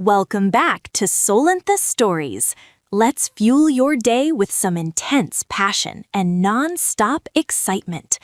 Welcome back to Solentha Stories. Let's fuel your day with some intense passion and non-stop excitement.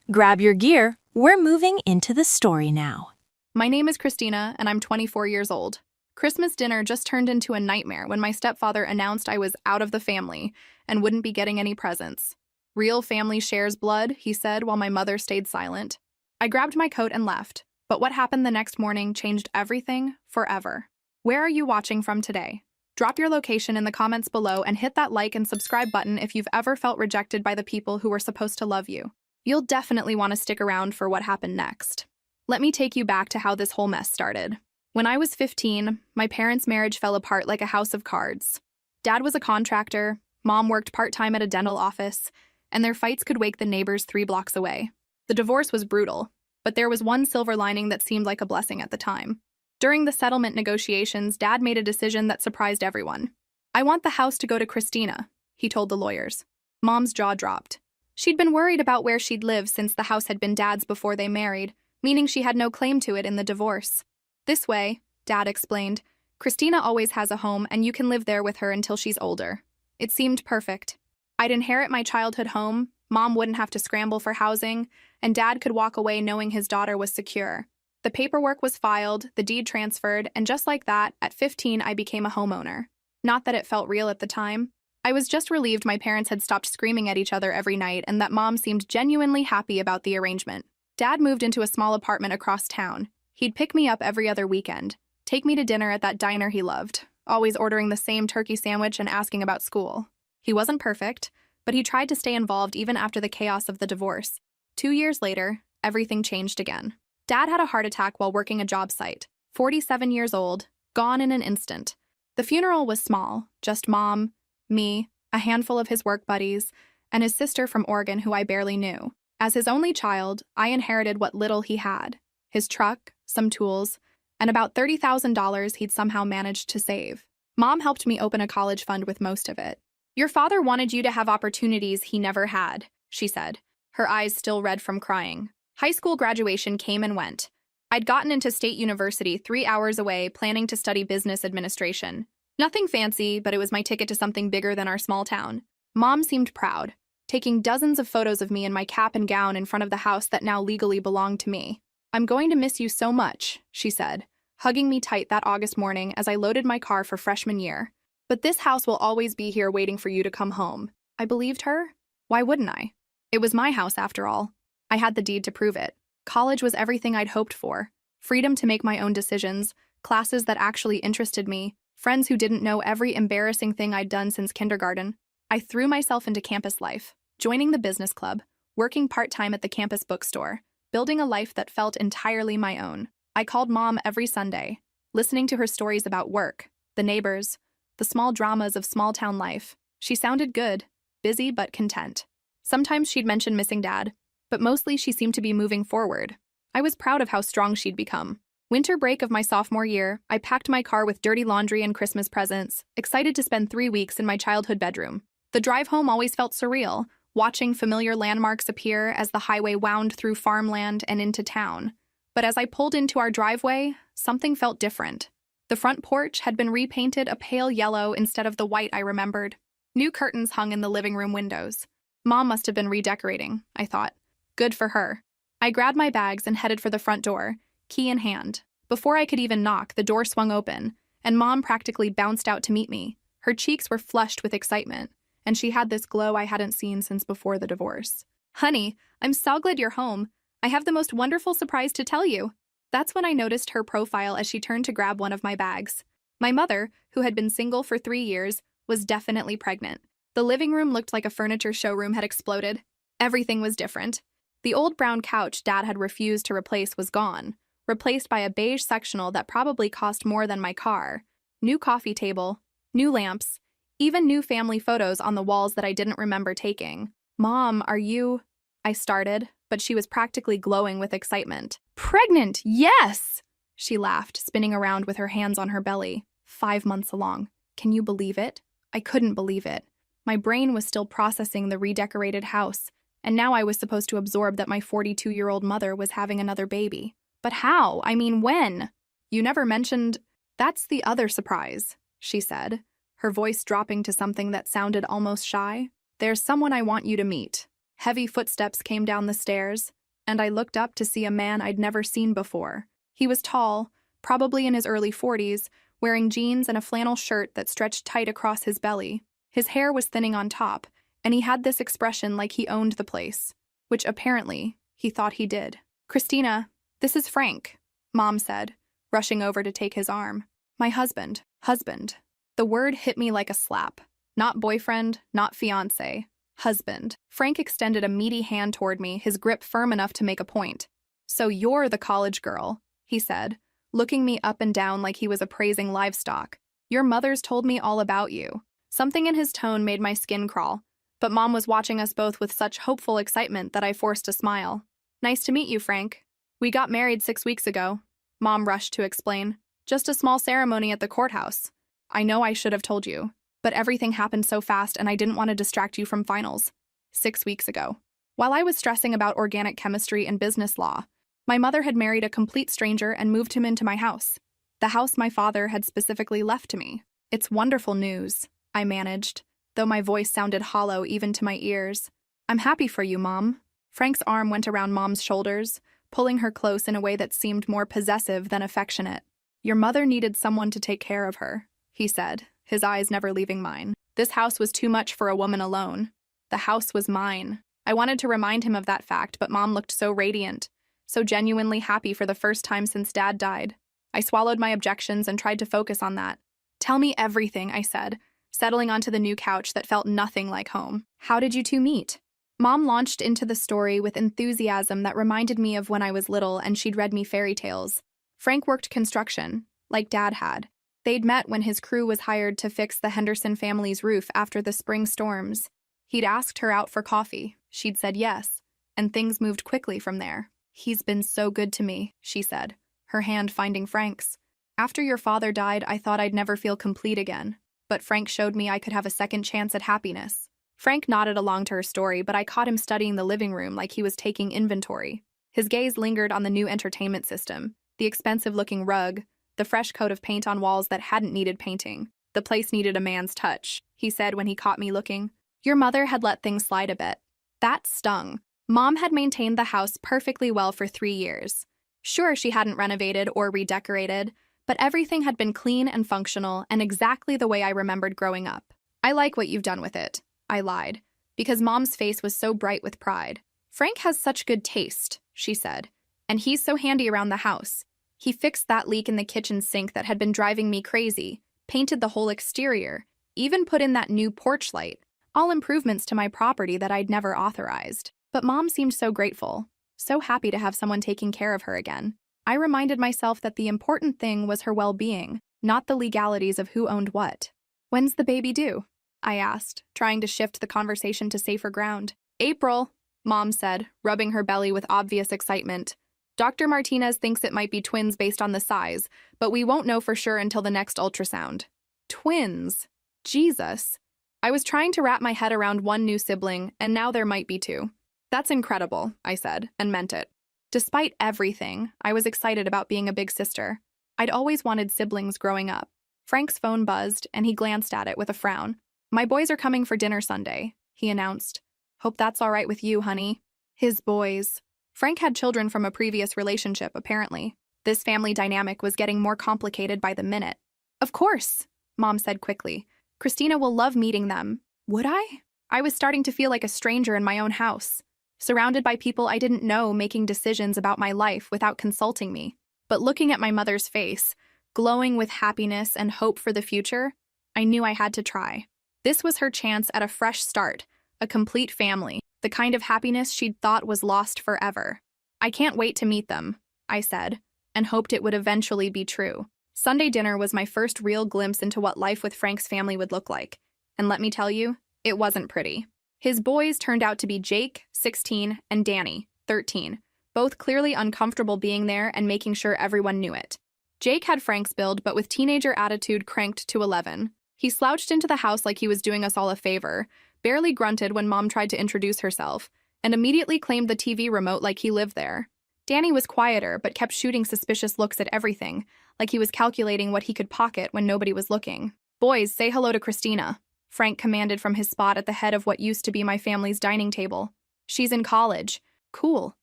Grab your gear, we're moving into the story now. My name is Christina, and I'm 24 years old. Christmas dinner just turned into a nightmare when my stepfather announced I was out of the family and wouldn't be getting any presents. "Real family shares blood," he said while my mother stayed silent. I grabbed my coat and left, but what happened the next morning changed everything forever. Where are you watching from today? Drop your location in the comments below and hit that like and subscribe button if you've ever felt rejected by the people who were supposed to love you. You'll definitely want to stick around for what happened next. Let me take you back to how this whole mess started. When I was 15, my parents' marriage fell apart like a house of cards. Dad was a contractor, Mom worked part-time at a dental office, and their fights could wake the neighbors 3 blocks away. The divorce was brutal, but there was one silver lining that seemed like a blessing at the time. During the settlement negotiations, Dad made a decision that surprised everyone. "I want the house to go to Christina," he told the lawyers. Mom's jaw dropped. She'd been worried about where she'd live since the house had been Dad's before they married, meaning she had no claim to it in the divorce. "This way," Dad explained, "Christina always has a home and you can live there with her until she's older." It seemed perfect. I'd inherit my childhood home, Mom wouldn't have to scramble for housing, and Dad could walk away knowing his daughter was secure. The paperwork was filed, the deed transferred, and just like that, at 15, I became a homeowner. Not that it felt real at the time. I was just relieved my parents had stopped screaming at each other every night and that Mom seemed genuinely happy about the arrangement. Dad moved into a small apartment across town. He'd pick me up every other weekend, take me to dinner at that diner he loved, always ordering the same turkey sandwich and asking about school. He wasn't perfect, but he tried to stay involved even after the chaos of the divorce. 2 years later, everything changed again. Dad had a heart attack while working a job site, 47 years old, gone in an instant. The funeral was small, just Mom, me, a handful of his work buddies, and his sister from Oregon who I barely knew. As his only child, I inherited what little he had: his truck, some tools, and about $30,000 he'd somehow managed to save. Mom helped me open a college fund with most of it. "Your father wanted you to have opportunities he never had," she said, her eyes still red from crying. High school graduation came and went. I'd gotten into State University 3 hours away, planning to study business administration. Nothing fancy, but it was my ticket to something bigger than our small town. Mom seemed proud, taking dozens of photos of me in my cap and gown in front of the house that now legally belonged to me. "I'm going to miss you so much," she said, hugging me tight that August morning as I loaded my car for freshman year. "But this house will always be here waiting for you to come home." I believed her. Why wouldn't I? It was my house after all. I had the deed to prove it. College was everything I'd hoped for. Freedom to make my own decisions, classes that actually interested me, friends who didn't know every embarrassing thing I'd done since kindergarten. I threw myself into campus life, joining the business club, working part-time at the campus bookstore, building a life that felt entirely my own. I called Mom every Sunday, listening to her stories about work, the neighbors, the small dramas of small-town life. She sounded good, busy but content. Sometimes she'd mention missing Dad, but mostly she seemed to be moving forward. I was proud of how strong she'd become. Winter break of my sophomore year, I packed my car with dirty laundry and Christmas presents, excited to spend 3 weeks in my childhood bedroom. The drive home always felt surreal, watching familiar landmarks appear as the highway wound through farmland and into town. But as I pulled into our driveway, something felt different. The front porch had been repainted a pale yellow instead of the white I remembered. New curtains hung in the living room windows. Mom must have been redecorating, I thought. Good for her. I grabbed my bags and headed for the front door, key in hand. Before I could even knock, the door swung open, and Mom practically bounced out to meet me. Her cheeks were flushed with excitement, and she had this glow I hadn't seen since before the divorce. "Honey, I'm so glad you're home. I have the most wonderful surprise to tell you." That's when I noticed her profile as she turned to grab one of my bags. My mother, who had been single for 3 years, was definitely pregnant. The living room looked like a furniture showroom had exploded. Everything was different. The old brown couch Dad had refused to replace was gone, replaced by a beige sectional that probably cost more than my car. New coffee table, new lamps, even new family photos on the walls that I didn't remember taking. "Mom, are you—" I started, but she was practically glowing with excitement. "Pregnant, yes!" She laughed, spinning around with her hands on her belly. 5 months along. Can you believe it? I couldn't believe it. My brain was still processing the redecorated house, and now I was supposed to absorb that my 42-year-old mother was having another baby. But how? I mean, when? "You never mentioned—" That's the other surprise, she said, her voice dropping to something that sounded almost shy. There's someone I want you to meet. Heavy footsteps came down the stairs, and I looked up to see a man I'd never seen before. He was tall, probably in his early 40s, wearing jeans and a flannel shirt that stretched tight across his belly. His hair was thinning on top, and he had this expression like he owned the place, which apparently he thought he did. "Christina, this is Frank," Mom said, rushing over to take his arm. "My husband." Husband. The word hit me like a slap. Not boyfriend, not fiancé. Husband. Frank extended a meaty hand toward me, his grip firm enough to make a point. "So you're the college girl," he said, looking me up and down like he was appraising livestock. "Your mother's told me all about you." Something in his tone made my skin crawl, but Mom was watching us both with such hopeful excitement that I forced a smile. "Nice to meet you, Frank. We got married 6 weeks ago," Mom rushed to explain. "Just a small ceremony at the courthouse. I know I should have told you, but everything happened so fast and I didn't want to distract you from finals." 6 weeks ago. While I was stressing about organic chemistry and business law, my mother had married a complete stranger and moved him into my house. The house my father had specifically left to me. "It's wonderful news," I managed, though my voice sounded hollow even to my ears. "I'm happy for you, Mom." Frank's arm went around Mom's shoulders, pulling her close in a way that seemed more possessive than affectionate. "Your mother needed someone to take care of her," he said, his eyes never leaving mine. "This house was too much for a woman alone. The house was mine." I wanted to remind him of that fact, but Mom looked so radiant, so genuinely happy for the first time since Dad died. I swallowed my objections and tried to focus on that. "Tell me everything," I said, settling onto the new couch that felt nothing like home. "How did you two meet?" Mom launched into the story with enthusiasm that reminded me of when I was little and she'd read me fairy tales. Frank worked construction, like Dad had. They'd met when his crew was hired to fix the Henderson family's roof after the spring storms. He'd asked her out for coffee. She'd said yes, and things moved quickly from there. "He's been so good to me," she said, her hand finding Frank's. "After your father died, I thought I'd never feel complete again, but Frank showed me I could have a second chance at happiness." Frank nodded along to her story, but I caught him studying the living room like he was taking inventory. His gaze lingered on the new entertainment system, the expensive-looking rug, the fresh coat of paint on walls that hadn't needed painting. "The place needed a man's touch," he said when he caught me looking. "Your mother had let things slide a bit." That stung. Mom had maintained the house perfectly well for 3 years. Sure, she hadn't renovated or redecorated, but everything had been clean and functional and exactly the way I remembered growing up. "I like what you've done with it," I lied, because Mom's face was so bright with pride. "Frank has such good taste," she said, "and he's so handy around the house. He fixed that leak in the kitchen sink that had been driving me crazy, painted the whole exterior, even put in that new porch light, all improvements to my property that I'd never authorized." But Mom seemed so grateful, so happy to have someone taking care of her again. I reminded myself that the important thing was her well-being, not the legalities of who owned what. "When's the baby due?" I asked, trying to shift the conversation to safer ground. "April," Mom said, rubbing her belly with obvious excitement. "Dr. Martinez thinks it might be twins based on the size, but we won't know for sure until the next ultrasound." Twins. Jesus. I was trying to wrap my head around one new sibling, and now there might be 2. "That's incredible," I said, and meant it. Despite everything, I was excited about being a big sister. I'd always wanted siblings growing up. Frank's phone buzzed, and he glanced at it with a frown. "My boys are coming for dinner Sunday," he announced. "Hope that's all right with you, honey." His boys. Frank had children from a previous relationship, apparently. This family dynamic was getting more complicated by the minute. "Of course," Mom said quickly. "Christina will love meeting them." Would I? I was starting to feel like a stranger in my own house, surrounded by people I didn't know making decisions about my life without consulting me. But looking at my mother's face, glowing with happiness and hope for the future, I knew I had to try. This was her chance at a fresh start, a complete family, the kind of happiness she'd thought was lost forever. "I can't wait to meet them," I said, and hoped it would eventually be true. Sunday dinner was my first real glimpse into what life with Frank's family would look like, and let me tell you, it wasn't pretty. His boys turned out to be Jake, 16, and Danny, 13, both clearly uncomfortable being there and making sure everyone knew it. Jake had Frank's build, but with teenager attitude cranked to 11. He slouched into the house like he was doing us all a favor, barely grunted when Mom tried to introduce herself, and immediately claimed the TV remote like he lived there. Danny was quieter but kept shooting suspicious looks at everything, like he was calculating what he could pocket when nobody was looking. "Boys, say hello to Christina," Frank commanded from his spot at the head of what used to be my family's dining table. "She's in college." "Cool,"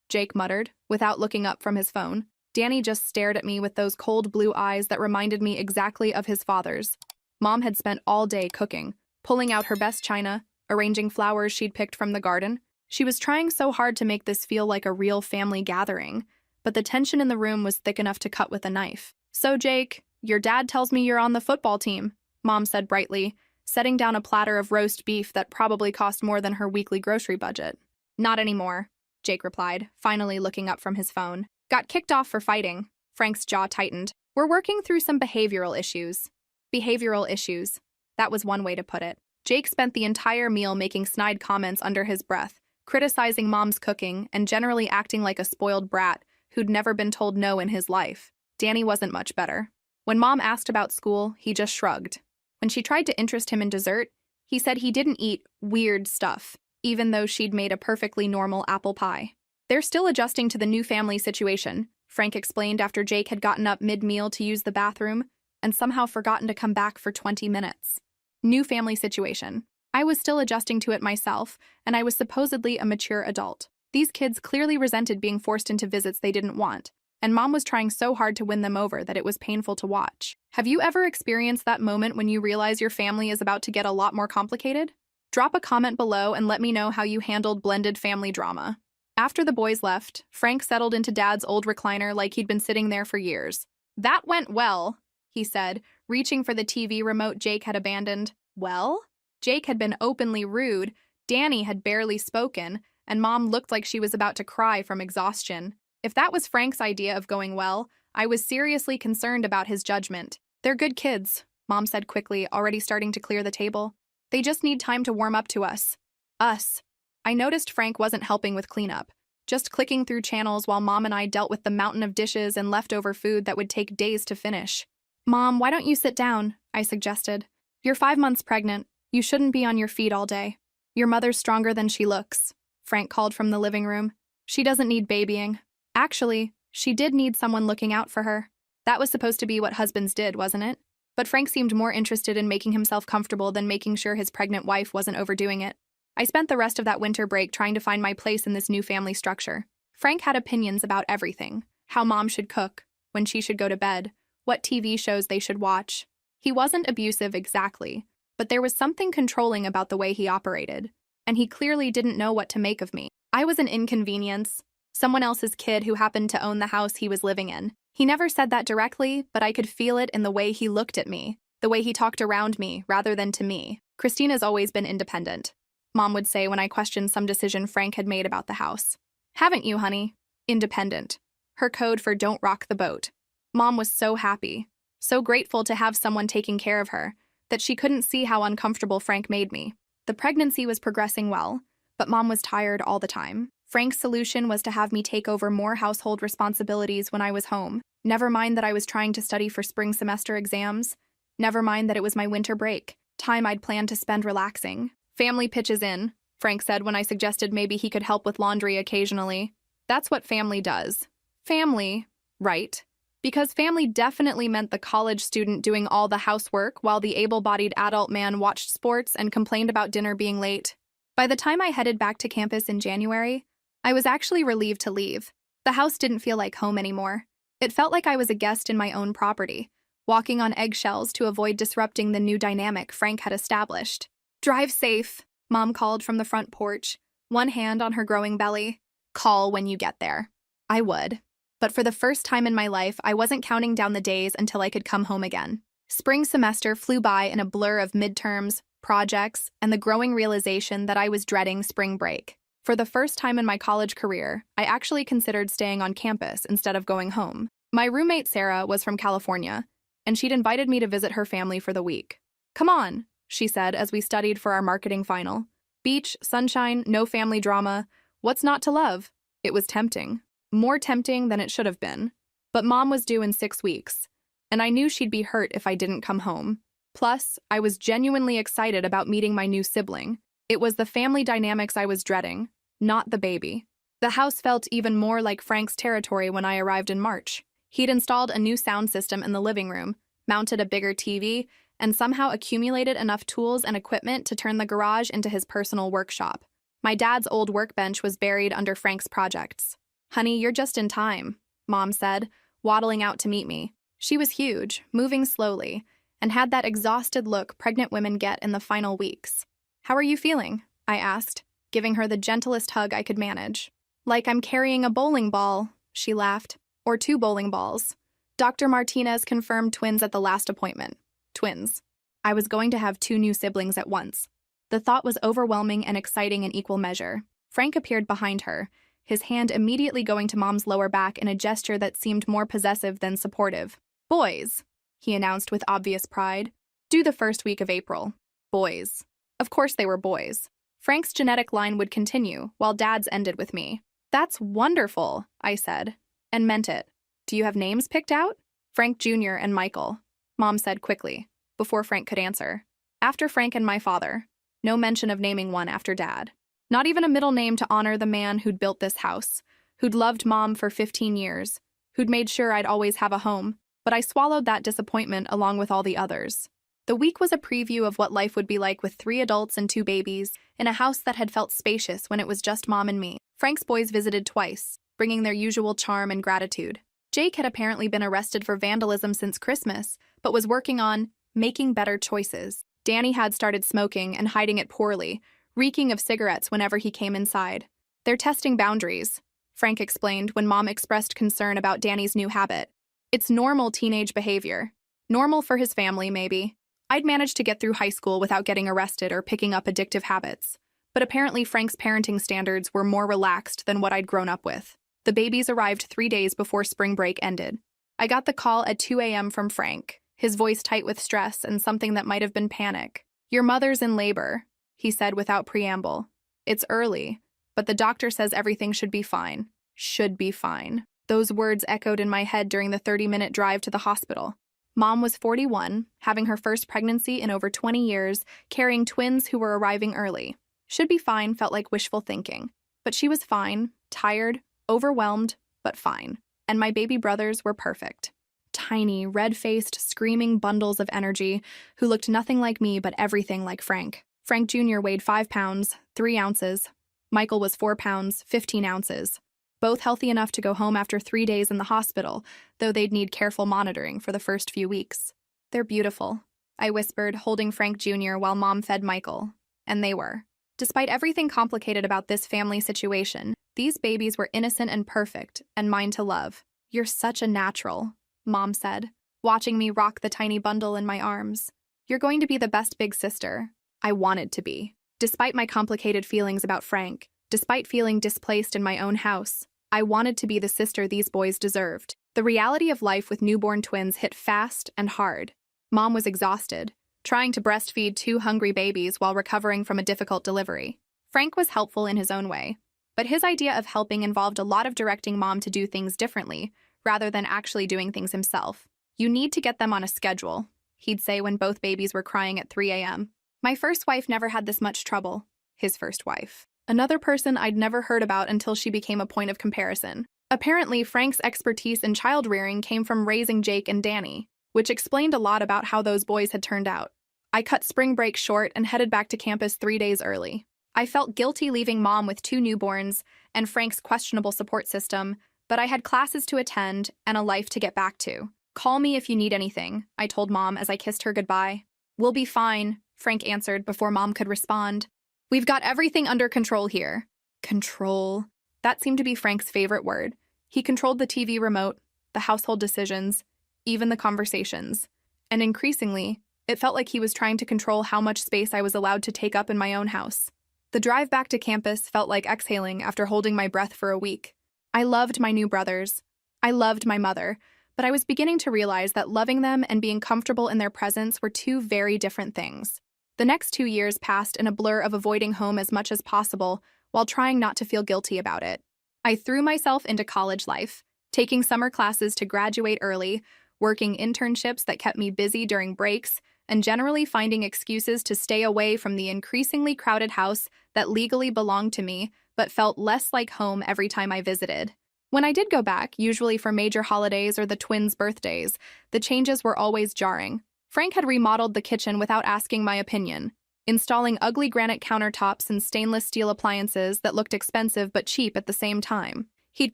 Jake muttered, without looking up from his phone. Danny just stared at me with those cold blue eyes that reminded me exactly of his father's. Mom had spent all day cooking, pulling out her best china, arranging flowers she'd picked from the garden. She was trying so hard to make this feel like a real family gathering, but the tension in the room was thick enough to cut with a knife. "So, Jake, your dad tells me you're on the football team," Mom said brightly, setting down a platter of roast beef that probably cost more than her weekly grocery budget. "Not anymore," Jake replied, finally looking up from his phone. "Got kicked off for fighting." Frank's jaw tightened. "We're working through some behavioral issues." Behavioral issues. That was one way to put it. Jake spent the entire meal making snide comments under his breath, criticizing Mom's cooking and generally acting like a spoiled brat who'd never been told no in his life. Danny wasn't much better. When Mom asked about school, he just shrugged. When she tried to interest him in dessert, he said he didn't eat weird stuff, even though she'd made a perfectly normal apple pie. "They're still adjusting to the new family situation," Frank explained after Jake had gotten up mid-meal to use the bathroom and somehow forgotten to come back for 20 minutes. New family situation. I was still adjusting to it myself, and I was supposedly a mature adult. These kids clearly resented being forced into visits they didn't want, and Mom was trying so hard to win them over that it was painful to watch. Have you ever experienced that moment when you realize your family is about to get a lot more complicated? Drop a comment below and let me know how you handled blended family drama. After the boys left, Frank settled into Dad's old recliner like he'd been sitting there for years. "That went well," he said, reaching for the TV remote Jake had abandoned. Well? Jake had been openly rude, Danny had barely spoken, and Mom looked like she was about to cry from exhaustion. If that was Frank's idea of going well, I was seriously concerned about his judgment. "They're good kids," Mom said quickly, already starting to clear the table. "They just need time to warm up to us." Us. I noticed Frank wasn't helping with cleanup, just clicking through channels while Mom and I dealt with the mountain of dishes and leftover food that would take days to finish. "Mom, why don't you sit down?" I suggested. "You're 5 months pregnant. You shouldn't be on your feet all day. Your mother's stronger than she looks," Frank called from the living room. "She doesn't need babying." Actually, she did need someone looking out for her. That was supposed to be what husbands did, wasn't it? But Frank seemed more interested in making himself comfortable than making sure his pregnant wife wasn't overdoing it. I spent the rest of that winter break trying to find my place in this new family structure. Frank had opinions about everything: how Mom should cook, when she should go to bed, what TV shows they should watch. He wasn't abusive exactly, but there was something controlling about the way he operated, and he clearly didn't know what to make of me. I was an inconvenience, someone else's kid who happened to own the house he was living in. He never said that directly, but I could feel it in the way he looked at me, the way he talked around me rather than to me. "Christina's always been independent," Mom would say when I questioned some decision Frank had made about the house. "Haven't you, honey?" Independent. Her code for don't rock the boat. Mom was so happy, so grateful to have someone taking care of her, that she couldn't see how uncomfortable Frank made me. The pregnancy was progressing well, but Mom was tired all the time. Frank's solution was to have me take over more household responsibilities when I was home. Never mind that I was trying to study for spring semester exams. Never mind that it was my winter break, time I'd planned to spend relaxing. "Family pitches in," Frank said when I suggested maybe he could help with laundry occasionally. That's what family does. Family, right? Because family definitely meant the college student doing all the housework while the able-bodied adult man watched sports and complained about dinner being late. By the time I headed back to campus in January, I was actually relieved to leave. The house didn't feel like home anymore. It felt like I was a guest in my own property, walking on eggshells to avoid disrupting the new dynamic Frank had established. "Drive safe," Mom called from the front porch, one hand on her growing belly. "Call when you get there." I would. But for the first time in my life, I wasn't counting down the days until I could come home again. Spring semester flew by in a blur of midterms, projects, and the growing realization that I was dreading spring break. For the first time in my college career, I actually considered staying on campus instead of going home. My roommate Sarah was from California, and she'd invited me to visit her family for the week. "Come on," she said as we studied for our marketing final. Beach, sunshine, no family drama. What's not to love? It was tempting. More tempting than it should have been. But Mom was due in 6 weeks, and I knew she'd be hurt if I didn't come home. Plus, I was genuinely excited about meeting my new sibling. It was the family dynamics I was dreading, not the baby. The house felt even more like Frank's territory when I arrived in March. He'd installed a new sound system in the living room, mounted a bigger TV, and somehow accumulated enough tools and equipment to turn the garage into his personal workshop. My dad's old workbench was buried under Frank's projects. "Honey, you're just in time," Mom said, waddling out to meet me. She was huge, moving slowly, and had that exhausted look pregnant women get in the final weeks. "How are you feeling?" I asked, giving her the gentlest hug I could manage. "Like I'm carrying a bowling ball," she laughed. "Or 2 bowling balls. Dr. Martinez confirmed twins at the last appointment. Twins. I was going to have 2 new siblings at once. The thought was overwhelming and exciting in equal measure. Frank appeared behind her, his hand immediately going to Mom's lower back in a gesture that seemed more possessive than supportive. "Boys," he announced with obvious pride. "Due the first week of April. Boys." Of course they were boys. Frank's genetic line would continue, while Dad's ended with me. "That's wonderful," I said, and meant it. "Do you have names picked out?" "Frank Jr. and Michael," Mom said quickly, before Frank could answer. "After Frank and my father. No mention of naming one after Dad. Not even a middle name to honor the man who'd built this house, who'd loved Mom for 15 years, who'd made sure I'd always have a home, but I swallowed that disappointment along with all the others. The week was a preview of what life would be like with 3 adults and 2 babies, in a house that had felt spacious when it was just Mom and me. Frank's boys visited twice, bringing their usual charm and gratitude. Jake had apparently been arrested for vandalism since Christmas, but was working on making better choices. Danny had started smoking and hiding it poorly, reeking of cigarettes whenever he came inside. "They're testing boundaries," Frank explained when Mom expressed concern about Danny's new habit. "It's normal teenage behavior. Normal for his family, maybe." I'd managed to get through high school without getting arrested or picking up addictive habits. But apparently Frank's parenting standards were more relaxed than what I'd grown up with. The babies arrived 3 days before spring break ended. I got the call at 2 a.m. from Frank, his voice tight with stress and something that might have been panic. "Your mother's in labor," he said without preamble. "It's early, but the doctor says everything should be fine." Should be fine. Those words echoed in my head during the 30-minute drive to the hospital. Mom was 41, having her first pregnancy in over 20 years, carrying twins who were arriving early. Should be fine felt like wishful thinking. But she was fine, tired, overwhelmed, but fine. And my baby brothers were perfect. Tiny, red-faced, screaming bundles of energy who looked nothing like me but everything like Frank. Frank Jr. weighed 5 pounds, 3 ounces. Michael was 4 pounds, 15 ounces. Both healthy enough to go home after 3 days in the hospital, though they'd need careful monitoring for the first few weeks. "They're beautiful," I whispered, holding Frank Jr. while Mom fed Michael. And they were. Despite everything complicated about this family situation, these babies were innocent and perfect, and mine to love. "You're such a natural," Mom said, watching me rock the tiny bundle in my arms. "You're going to be the best big sister." I wanted to be. Despite my complicated feelings about Frank, despite feeling displaced in my own house, I wanted to be the sister these boys deserved. The reality of life with newborn twins hit fast and hard. Mom was exhausted, trying to breastfeed 2 hungry babies while recovering from a difficult delivery. Frank was helpful in his own way, but his idea of helping involved a lot of directing Mom to do things differently, rather than actually doing things himself. "You need to get them on a schedule," he'd say when both babies were crying at 3 a.m. My first wife never had this much trouble. His first wife. Another person I'd never heard about until she became a point of comparison. Apparently, Frank's expertise in child-rearing came from raising Jake and Danny, which explained a lot about how those boys had turned out. I cut spring break short and headed back to campus 3 days early. I felt guilty leaving Mom with 2 newborns and Frank's questionable support system, but I had classes to attend and a life to get back to. "Call me if you need anything," I told Mom as I kissed her goodbye. "We'll be fine," Frank answered before Mom could respond. "We've got everything under control here." Control. That seemed to be Frank's favorite word. He controlled the TV remote, the household decisions, even the conversations. And increasingly, it felt like he was trying to control how much space I was allowed to take up in my own house. The drive back to campus felt like exhaling after holding my breath for a week. I loved my new brothers. I loved my mother, but I was beginning to realize that loving them and being comfortable in their presence were 2 very different things. The next 2 years passed in a blur of avoiding home as much as possible while trying not to feel guilty about it. I threw myself into college life, taking summer classes to graduate early, working internships that kept me busy during breaks, and generally finding excuses to stay away from the increasingly crowded house that legally belonged to me but felt less like home every time I visited. When I did go back, usually for major holidays or the twins' birthdays, the changes were always jarring. Frank had remodeled the kitchen without asking my opinion, installing ugly granite countertops and stainless steel appliances that looked expensive but cheap at the same time. He'd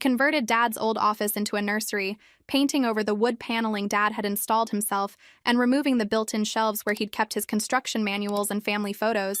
converted Dad's old office into a nursery, painting over the wood paneling Dad had installed himself and removing the built-in shelves where he'd kept his construction manuals and family photos.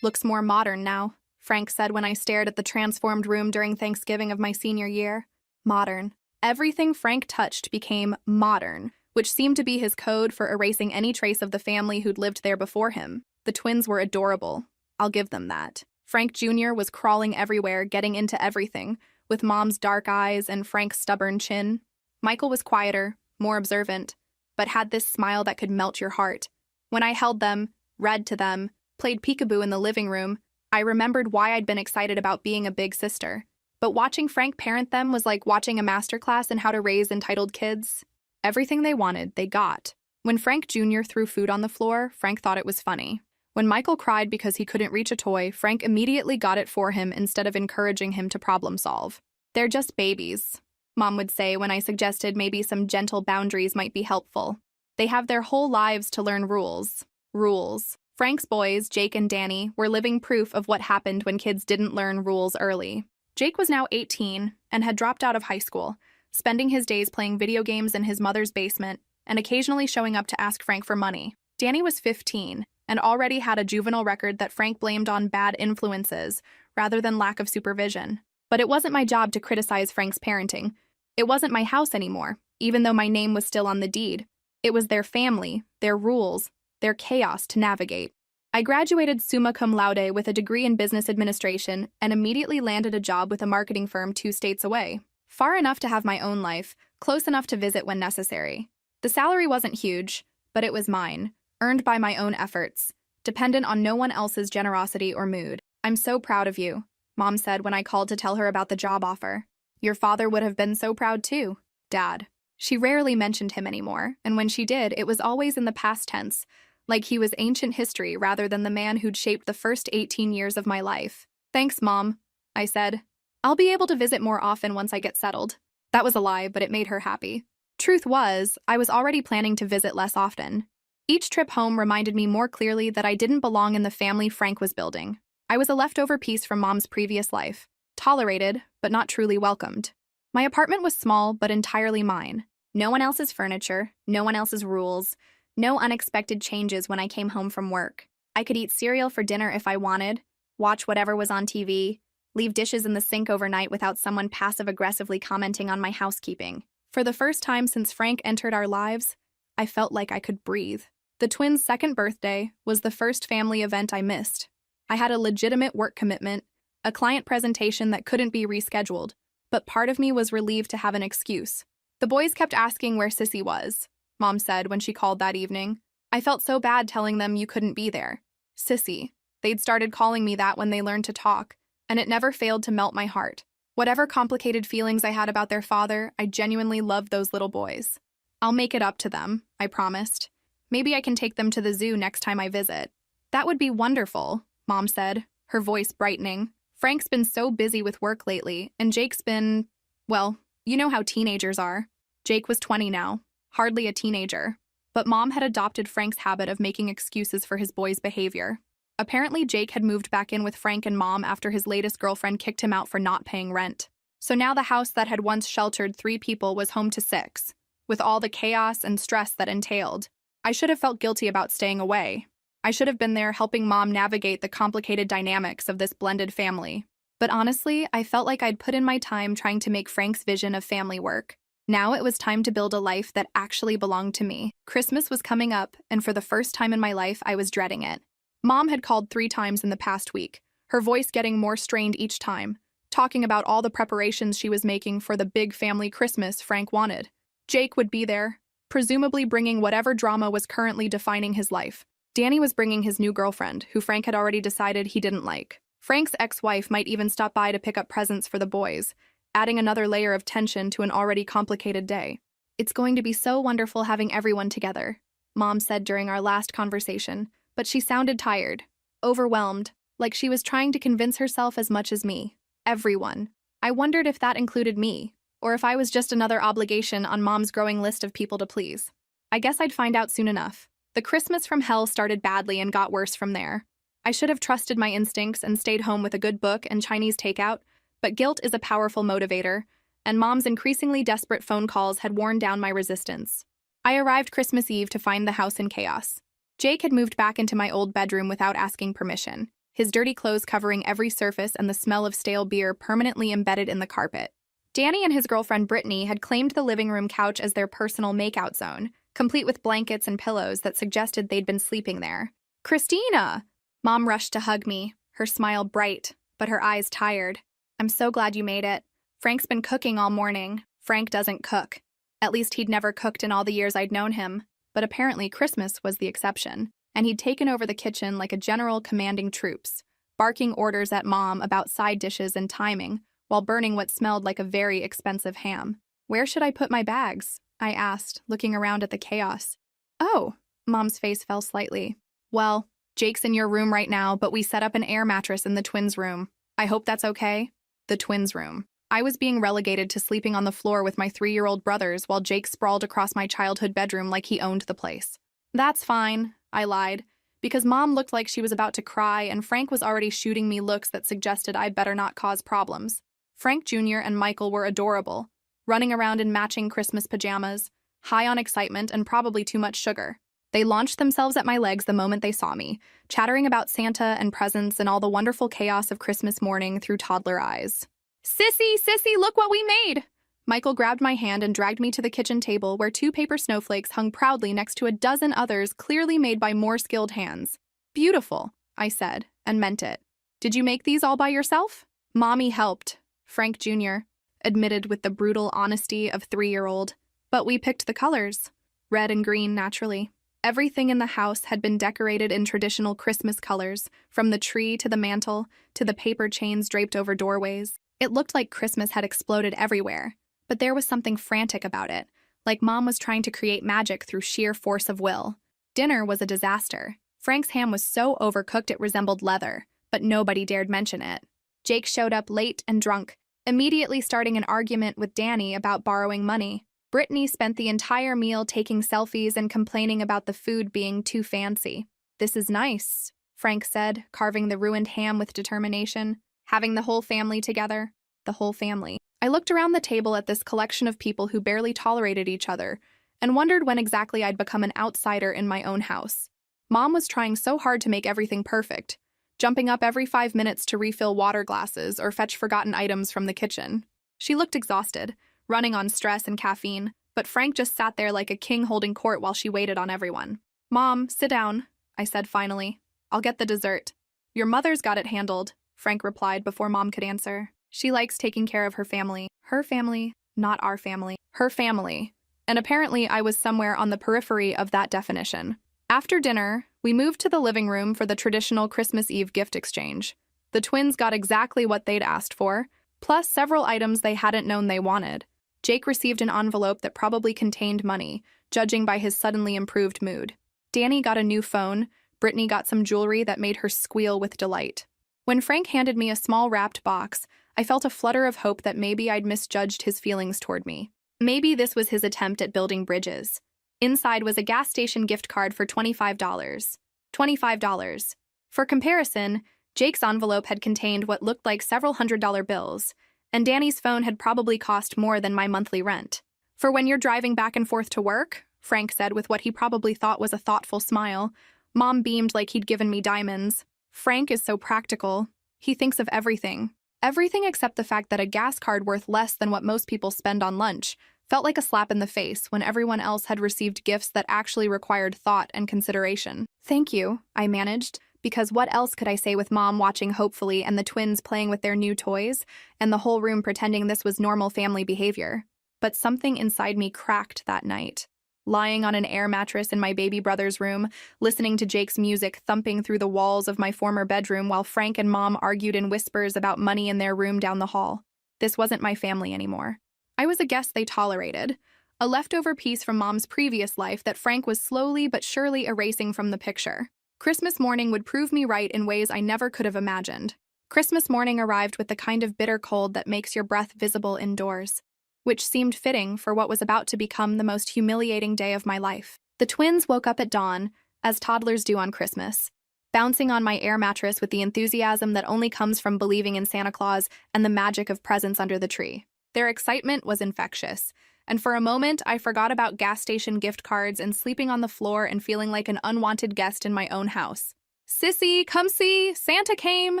"Looks more modern now," Frank said when I stared at the transformed room during Thanksgiving of my senior year. Modern. Everything Frank touched became modern, which seemed to be his code for erasing any trace of the family who'd lived there before him. The twins were adorable. I'll give them that. Frank Jr. was crawling everywhere, getting into everything, with Mom's dark eyes and Frank's stubborn chin. Michael was quieter, more observant, but had this smile that could melt your heart. When I held them, read to them, played peekaboo in the living room, I remembered why I'd been excited about being a big sister. But watching Frank parent them was like watching a masterclass in how to raise entitled kids. Everything they wanted, they got. When Frank Jr. threw food on the floor, Frank thought it was funny. When Michael cried because he couldn't reach a toy, Frank immediately got it for him instead of encouraging him to problem solve. "They're just babies," Mom would say when I suggested maybe some gentle boundaries might be helpful. "They have their whole lives to learn rules." Rules. Frank's boys, Jake and Danny, were living proof of what happened when kids didn't learn rules early. Jake was now 18 and had dropped out of high school, spending his days playing video games in his mother's basement and occasionally showing up to ask Frank for money. Danny was 15 and already had a juvenile record that Frank blamed on bad influences rather than lack of supervision. But it wasn't my job to criticize Frank's parenting. It wasn't my house anymore, even though my name was still on the deed. It was their family, their rules, their chaos to navigate. I graduated summa cum laude with a degree in business administration and immediately landed a job with a marketing firm 2 states away. Far enough to have my own life, close enough to visit when necessary. The salary wasn't huge, but it was mine, earned by my own efforts, dependent on no one else's generosity or mood. "I'm so proud of you," Mom said when I called to tell her about the job offer. "Your father would have been so proud too, Dad." She rarely mentioned him anymore, and when she did, it was always in the past tense, like he was ancient history rather than the man who'd shaped the first 18 years of my life. "Thanks, Mom," I said. "I'll be able to visit more often once I get settled." That was a lie, but it made her happy. Truth was, I was already planning to visit less often. Each trip home reminded me more clearly that I didn't belong in the family Frank was building. I was a leftover piece from Mom's previous life, tolerated, but not truly welcomed. My apartment was small, but entirely mine. No one else's furniture, no one else's rules, no unexpected changes when I came home from work. I could eat cereal for dinner if I wanted, watch whatever was on TV, leave dishes in the sink overnight without someone passive-aggressively commenting on my housekeeping. For the first time since Frank entered our lives, I felt like I could breathe. The twins' second birthday was the first family event I missed. I had a legitimate work commitment, a client presentation that couldn't be rescheduled, but part of me was relieved to have an excuse. "The boys kept asking where Sissy was," Mom said when she called that evening. "I felt so bad telling them you couldn't be there. Sissy. They'd started calling me that when they learned to talk, and it never failed to melt my heart. Whatever complicated feelings I had about their father, I genuinely loved those little boys. I'll make it up to them," I promised. "Maybe I can take them to the zoo next time I visit." "That would be wonderful," Mom said, her voice brightening. "Frank's been so busy with work lately, and Jake's been, well, you know how teenagers are." Jake was 20 now. Hardly a teenager, but Mom had adopted Frank's habit of making excuses for his boy's behavior. Apparently, Jake had moved back in with Frank and Mom after his latest girlfriend kicked him out for not paying rent. So now the house that had once sheltered 3 people was home to 6, with all the chaos and stress that entailed. I should have felt guilty about staying away. I should have been there helping Mom navigate the complicated dynamics of this blended family. But honestly, I felt like I'd put in my time trying to make Frank's vision of family work. Now it was time to build a life that actually belonged to me. Christmas was coming up, and for the first time in my life, I was dreading it. Mom had called 3 times in the past week, her voice getting more strained each time, talking about all the preparations she was making for the big family Christmas Frank wanted. Jake would be there, presumably bringing whatever drama was currently defining his life. Danny was bringing his new girlfriend, who Frank had already decided he didn't like. Frank's ex-wife might even stop by to pick up presents for the boys, adding another layer of tension to an already complicated day. "It's going to be so wonderful having everyone together," Mom said during our last conversation, but she sounded tired, overwhelmed, like she was trying to convince herself as much as me. Everyone. I wondered if that included me, or if I was just another obligation on Mom's growing list of people to please. I guess I'd find out soon enough. The Christmas from hell started badly and got worse from there. I should have trusted my instincts and stayed home with a good book and Chinese takeout, but guilt is a powerful motivator, and Mom's increasingly desperate phone calls had worn down my resistance. I arrived Christmas Eve to find the house in chaos. Jake had moved back into my old bedroom without asking permission, his dirty clothes covering every surface and the smell of stale beer permanently embedded in the carpet. Danny and his girlfriend Brittany had claimed the living room couch as their personal makeout zone, complete with blankets and pillows that suggested they'd been sleeping there. "Christina!" Mom rushed to hug me, her smile bright, but her eyes tired. "I'm so glad you made it. Frank's been cooking all morning." Frank doesn't cook. At least he'd never cooked in all the years I'd known him, but apparently Christmas was the exception, and he'd taken over the kitchen like a general commanding troops, barking orders at Mom about side dishes and timing, while burning what smelled like a very expensive ham. "Where should I put my bags?" I asked, looking around at the chaos. "Oh," Mom's face fell slightly. "Well, Jake's in your room right now, but we set up an air mattress in the twins' room. I hope that's okay." The twins' room. I was being relegated to sleeping on the floor with my 3-year-old brothers while Jake sprawled across my childhood bedroom like he owned the place. "That's fine," I lied, because Mom looked like she was about to cry and Frank was already shooting me looks that suggested I'd better not cause problems. Frank Jr. and Michael were adorable, running around in matching Christmas pajamas, high on excitement and probably too much sugar. They launched themselves at my legs the moment they saw me, chattering about Santa and presents and all the wonderful chaos of Christmas morning through toddler eyes. Sissy, look what we made!" Michael grabbed my hand and dragged me to the kitchen table where 2 paper snowflakes hung proudly next to a dozen others clearly made by more skilled hands. "Beautiful," I said, and meant it. "Did you make these all by yourself?" "Mommy helped," Frank Jr. admitted with the brutal honesty of 3-year-old. "But we picked the colors. Red and green, naturally." Everything in the house had been decorated in traditional Christmas colors, from the tree to the mantel to the paper chains draped over doorways. It looked like Christmas had exploded everywhere, but there was something frantic about it, like Mom was trying to create magic through sheer force of will. Dinner was a disaster. Frank's ham was so overcooked it resembled leather, but nobody dared mention it. Jake showed up late and drunk, immediately starting an argument with Danny about borrowing money. Brittany spent the entire meal taking selfies and complaining about the food being too fancy. "This is nice," Frank said, carving the ruined ham with determination. "Having the whole family together." The whole family. I looked around the table at this collection of people who barely tolerated each other and wondered when exactly I'd become an outsider in my own house. Mom was trying so hard to make everything perfect, jumping up every 5 minutes to refill water glasses or fetch forgotten items from the kitchen. She looked exhausted, running on stress and caffeine, but Frank just sat there like a king holding court while she waited on everyone. "Mom, sit down," I said finally. "I'll get the dessert." "Your mother's got it handled," Frank replied before Mom could answer. "She likes taking care of her family." Her family, not our family. Her family. And apparently I was somewhere on the periphery of that definition. After dinner, we moved to the living room for the traditional Christmas Eve gift exchange. The twins got exactly what they'd asked for, plus several items they hadn't known they wanted. Jake received an envelope that probably contained money, judging by his suddenly improved mood. Danny got a new phone. Brittany got some jewelry that made her squeal with delight. When Frank handed me a small wrapped box, I felt a flutter of hope that maybe I'd misjudged his feelings toward me. Maybe this was his attempt at building bridges. Inside was a gas station gift card for $25. $25. For comparison, Jake's envelope had contained what looked like several $100 bills, and Danny's phone had probably cost more than my monthly rent. "For when you're driving back and forth to work," Frank said with what he probably thought was a thoughtful smile. Mom beamed like he'd given me diamonds. Frank is so practical. He thinks of everything. Everything except the fact that a gas card worth less than what most people spend on lunch felt like a slap in the face when everyone else had received gifts that actually required thought and consideration. "Thank you," I managed, because what else could I say with Mom watching hopefully and the twins playing with their new toys, and the whole room pretending this was normal family behavior. But something inside me cracked that night. Lying on an air mattress in my baby brother's room, listening to Jake's music thumping through the walls of my former bedroom while Frank and Mom argued in whispers about money in their room down the hall. This wasn't my family anymore. I was a guest they tolerated, a leftover piece from Mom's previous life that Frank was slowly but surely erasing from the picture. Christmas morning would prove me right in ways I never could have imagined. Christmas morning arrived with the kind of bitter cold that makes your breath visible indoors, which seemed fitting for what was about to become the most humiliating day of my life. The twins woke up at dawn, as toddlers do on Christmas, bouncing on my air mattress with the enthusiasm that only comes from believing in Santa Claus and the magic of presents under the tree. Their excitement was infectious, and for a moment I forgot about gas station gift cards and sleeping on the floor and feeling like an unwanted guest in my own house. "Sissy, come see! Santa came!"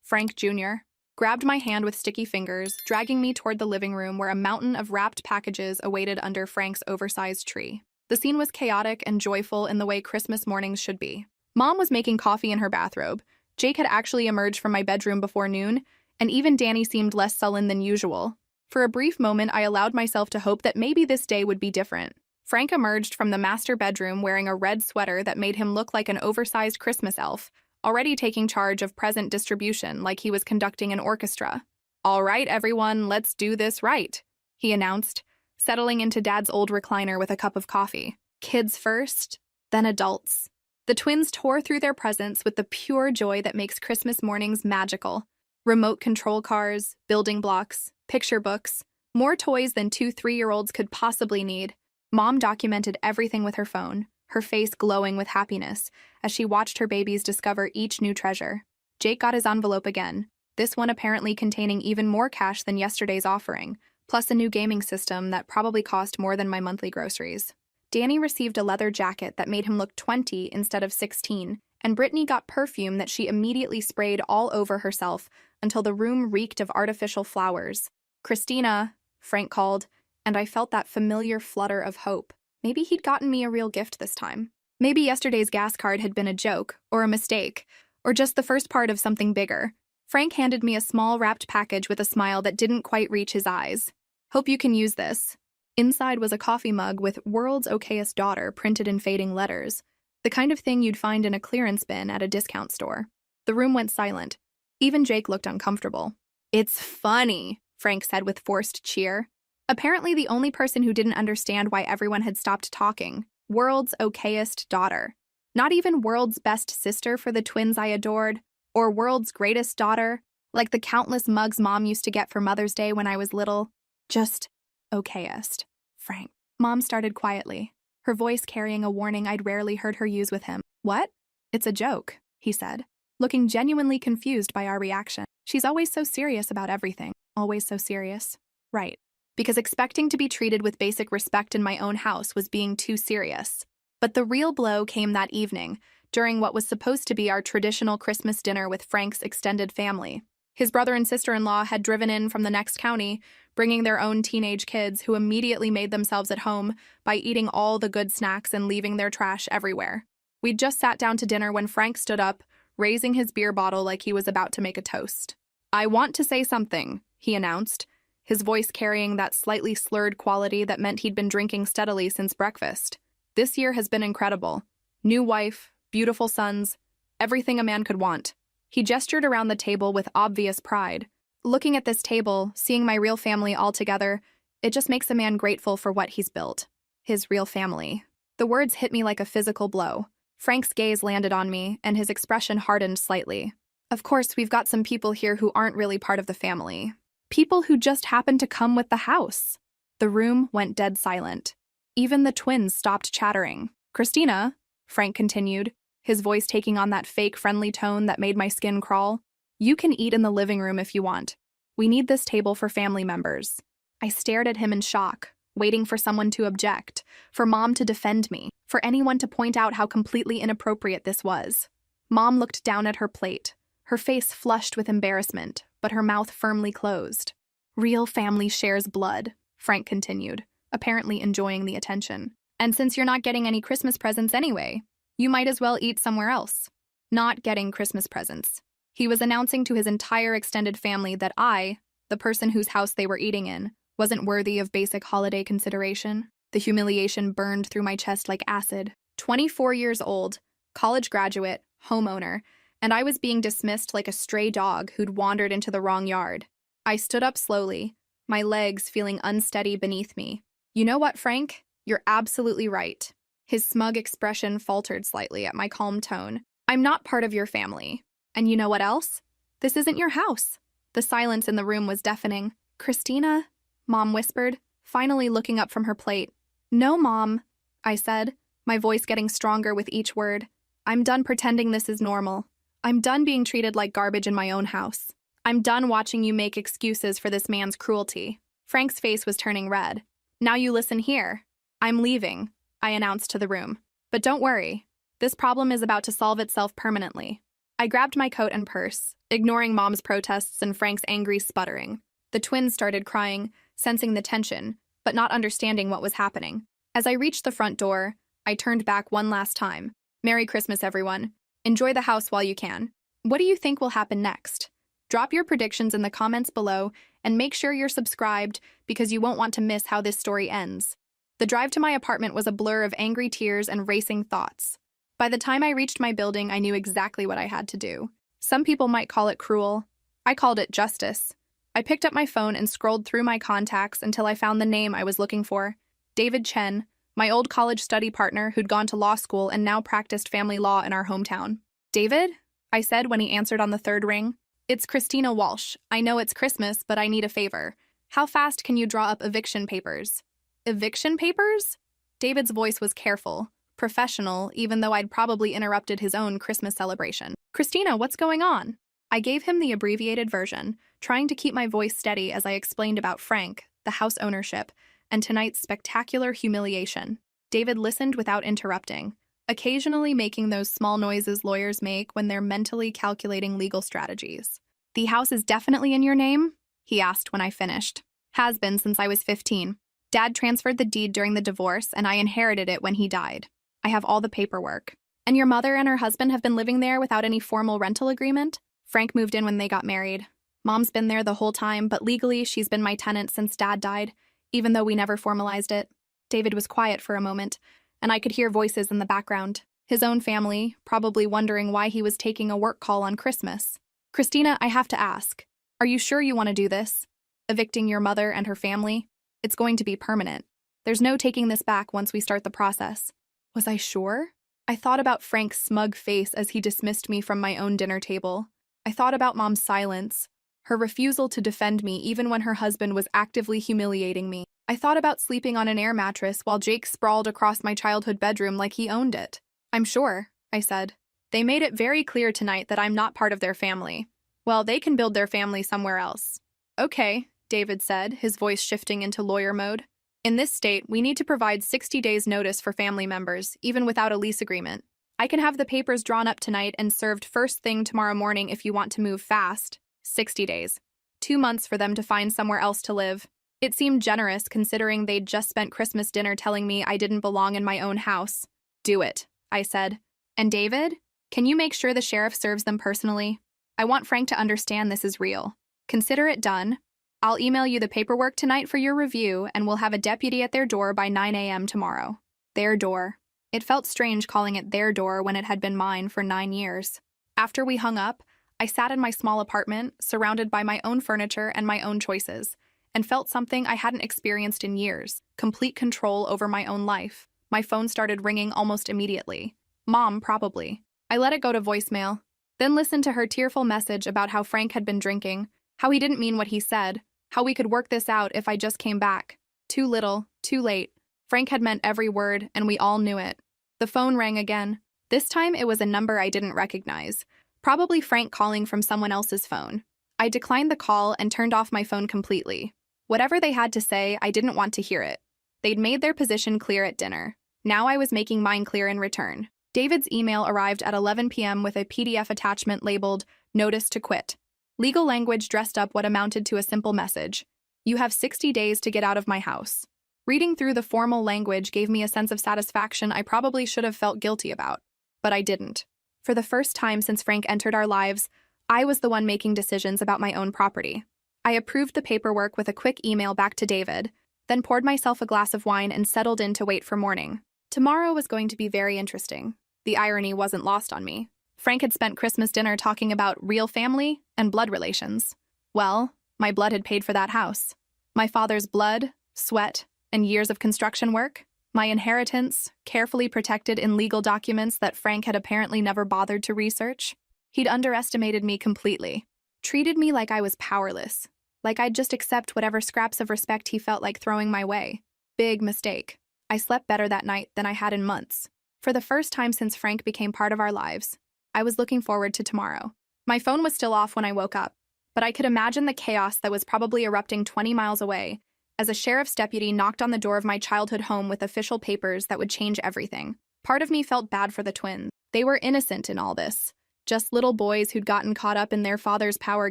Frank Jr. grabbed my hand with sticky fingers, dragging me toward the living room where a mountain of wrapped packages awaited under Frank's oversized tree. The scene was chaotic and joyful in the way Christmas mornings should be. Mom was making coffee in her bathrobe. Jake had actually emerged from my bedroom before noon, and even Danny seemed less sullen than usual. For a brief moment, I allowed myself to hope that maybe this day would be different. Frank emerged from the master bedroom wearing a red sweater that made him look like an oversized Christmas elf, already taking charge of present distribution like he was conducting an orchestra. "All right, everyone, let's do this right," he announced, settling into Dad's old recliner with a cup of coffee. Kids first, then adults. The twins tore through their presents with the pure joy that makes Christmas mornings magical. Remote control cars, building blocks, picture books, more toys than 2 3-year-olds could possibly need. Mom documented everything with her phone, her face glowing with happiness as she watched her babies discover each new treasure. Jake got his envelope again, this one apparently containing even more cash than yesterday's offering, plus a new gaming system that probably cost more than my monthly groceries. Danny received a leather jacket that made him look 20 instead of 16, and Brittany got perfume that she immediately sprayed all over herself until the room reeked of artificial flowers. "Christina," Frank called, and I felt that familiar flutter of hope. Maybe he'd gotten me a real gift this time. Maybe yesterday's gas card had been a joke, or a mistake, or just the first part of something bigger. Frank handed me a small wrapped package with a smile that didn't quite reach his eyes. "Hope you can use this." Inside was a coffee mug with "World's Okayest Daughter" printed in fading letters, the kind of thing you'd find in a clearance bin at a discount store. The room went silent. Even Jake looked uncomfortable. "It's funny," Frank said with forced cheer. Apparently the only person who didn't understand why everyone had stopped talking. World's okayest daughter. Not even world's best sister for the twins I adored, or world's greatest daughter, like the countless mugs Mom used to get for Mother's Day when I was little. Just okayest. Frank. Mom started quietly, her voice carrying a warning I'd rarely heard her use with him. "What?" "It's a joke," he said, looking genuinely confused by our reaction. "She's always so serious about everything. Always so serious." Right. Because expecting to be treated with basic respect in my own house was being too serious. But the real blow came that evening, during what was supposed to be our traditional Christmas dinner with Frank's extended family. His brother and sister-in-law had driven in from the next county, bringing their own teenage kids who immediately made themselves at home by eating all the good snacks and leaving their trash everywhere. We'd just sat down to dinner when Frank stood up, raising his beer bottle like he was about to make a toast. "I want to say something," he announced, his voice carrying that slightly slurred quality that meant he'd been drinking steadily since breakfast. "This year has been incredible. New wife, beautiful sons, everything a man could want." He gestured around the table with obvious pride. Looking at this table, seeing my real family all together, it just makes a man grateful for what he's built. His real family. The words hit me like a physical blow. Frank's gaze landed on me, and his expression hardened slightly. "Of course, we've got some people here who aren't really part of the family. People who just happen to come with the house." The room went dead silent. Even the twins stopped chattering. "Christina," Frank continued, his voice taking on that fake friendly tone that made my skin crawl, "you can eat in the living room if you want. We need this table for family members." I stared at him in shock, waiting for someone to object, for Mom to defend me, for anyone to point out how completely inappropriate this was. Mom looked down at her plate, her face flushed with embarrassment, but her mouth firmly closed. "Real family shares blood," Frank continued, apparently enjoying the attention. "And since you're not getting any Christmas presents anyway, you might as well eat somewhere else." Not getting Christmas presents. He was announcing to his entire extended family that I, the person whose house they were eating in, wasn't worthy of basic holiday consideration. The humiliation burned through my chest like acid. 24 years old, college graduate, homeowner, and I was being dismissed like a stray dog who'd wandered into the wrong yard. I stood up slowly, my legs feeling unsteady beneath me. "You know what, Frank? You're absolutely right." His smug expression faltered slightly at my calm tone. "I'm not part of your family. And you know what else? This isn't your house. The silence in the room was deafening. Christina, Mom whispered, finally looking up from her plate. No, Mom, I said, my voice getting stronger with each word. I'm done pretending this is normal. I'm done being treated like garbage in my own house. I'm done watching you make excuses for this man's cruelty. Frank's face was turning red. Now you listen here. I'm leaving, I announced to the room. But don't worry. This problem is about to solve itself permanently. I grabbed my coat and purse, ignoring Mom's protests and Frank's angry sputtering. The twins started crying, sensing the tension, but not understanding what was happening. As I reached the front door, I turned back one last time. Merry Christmas, everyone. Enjoy the house while you can. What do you think will happen next? Drop your predictions in the comments below and make sure you're subscribed because you won't want to miss how this story ends. The drive to my apartment was a blur of angry tears and racing thoughts. By the time I reached my building, I knew exactly what I had to do. Some people might call it cruel. I called it justice. I picked up my phone and scrolled through my contacts until I found the name I was looking for. David Chen, my old college study partner who'd gone to law school and now practiced family law in our hometown. David? I said when he answered on the third ring. It's Christina Walsh. I know it's Christmas, but I need a favor. How fast can you draw up eviction papers? Eviction papers? David's voice was careful, professional, even though I'd probably interrupted his own Christmas celebration. Christina, what's going on? I gave him the abbreviated version, trying to keep my voice steady as I explained about Frank, the house ownership, and tonight's spectacular humiliation. David listened without interrupting, occasionally making those small noises lawyers make when they're mentally calculating legal strategies. The house is definitely in your name? He asked when I finished. Has been since I was 15. Dad transferred the deed during the divorce, and I inherited it when he died. I have all the paperwork. And your mother and her husband have been living there without any formal rental agreement? Frank moved in when they got married. Mom's been there the whole time, but legally she's been my tenant since Dad died, even though we never formalized it. David was quiet for a moment, and I could hear voices in the background. His own family, probably wondering why he was taking a work call on Christmas. Christina, I have to ask, are you sure you want to do this? Evicting your mother and her family? It's going to be permanent. There's no taking this back once we start the process. Was I sure? I thought about Frank's smug face as he dismissed me from my own dinner table. I thought about Mom's silence, her refusal to defend me even when her husband was actively humiliating me. I thought about sleeping on an air mattress while Jake sprawled across my childhood bedroom like he owned it. I'm sure, I said. They made it very clear tonight that I'm not part of their family. Well, they can build their family somewhere else. Okay, David said, his voice shifting into lawyer mode. In this state, we need to provide 60 days notice for family members, even without a lease agreement. I can have the papers drawn up tonight and served first thing tomorrow morning if you want to move fast. 60 days. 2 months for them to find somewhere else to live. It seemed generous considering they'd just spent Christmas dinner telling me I didn't belong in my own house. Do it, I said. And David? Can you make sure the sheriff serves them personally? I want Frank to understand this is real. Consider it done. I'll email you the paperwork tonight for your review, and we'll have a deputy at their door by 9 a.m. tomorrow. Their door. It felt strange calling it their door when it had been mine for 9 years. After we hung up, I sat in my small apartment, surrounded by my own furniture and my own choices, and felt something I hadn't experienced in years, complete control over my own life. My phone started ringing almost immediately. Mom, probably. I let it go to voicemail, then listened to her tearful message about how Frank had been drinking, how he didn't mean what he said, how we could work this out if I just came back. Too little, too late. Frank had meant every word, and we all knew it. The phone rang again. This time it was a number I didn't recognize. Probably Frank calling from someone else's phone. I declined the call and turned off my phone completely. Whatever they had to say, I didn't want to hear it. They'd made their position clear at dinner. Now I was making mine clear in return. David's email arrived at 11 p.m. with a PDF attachment labeled, Notice to Quit. Legal language dressed up what amounted to a simple message. You have 60 days to get out of my house. Reading through the formal language gave me a sense of satisfaction I probably should have felt guilty about. But I didn't. For the first time since Frank entered our lives, I was the one making decisions about my own property. I approved the paperwork with a quick email back to David, then poured myself a glass of wine and settled in to wait for morning. Tomorrow was going to be very interesting. The irony wasn't lost on me. Frank had spent Christmas dinner talking about real family and blood relations. Well, my blood had paid for that house. My father's blood, sweat, and years of construction work. My inheritance, carefully protected in legal documents that Frank had apparently never bothered to research. He'd underestimated me completely. Treated me like I was powerless, like I'd just accept whatever scraps of respect he felt like throwing my way. Big mistake. I slept better that night than I had in months. For the first time since Frank became part of our lives, I was looking forward to tomorrow. My phone was still off when I woke up, but I could imagine the chaos that was probably erupting 20 miles away as a sheriff's deputy knocked on the door of my childhood home with official papers that would change everything. Part of me felt bad for the twins. They were innocent in all this, just little boys who'd gotten caught up in their father's power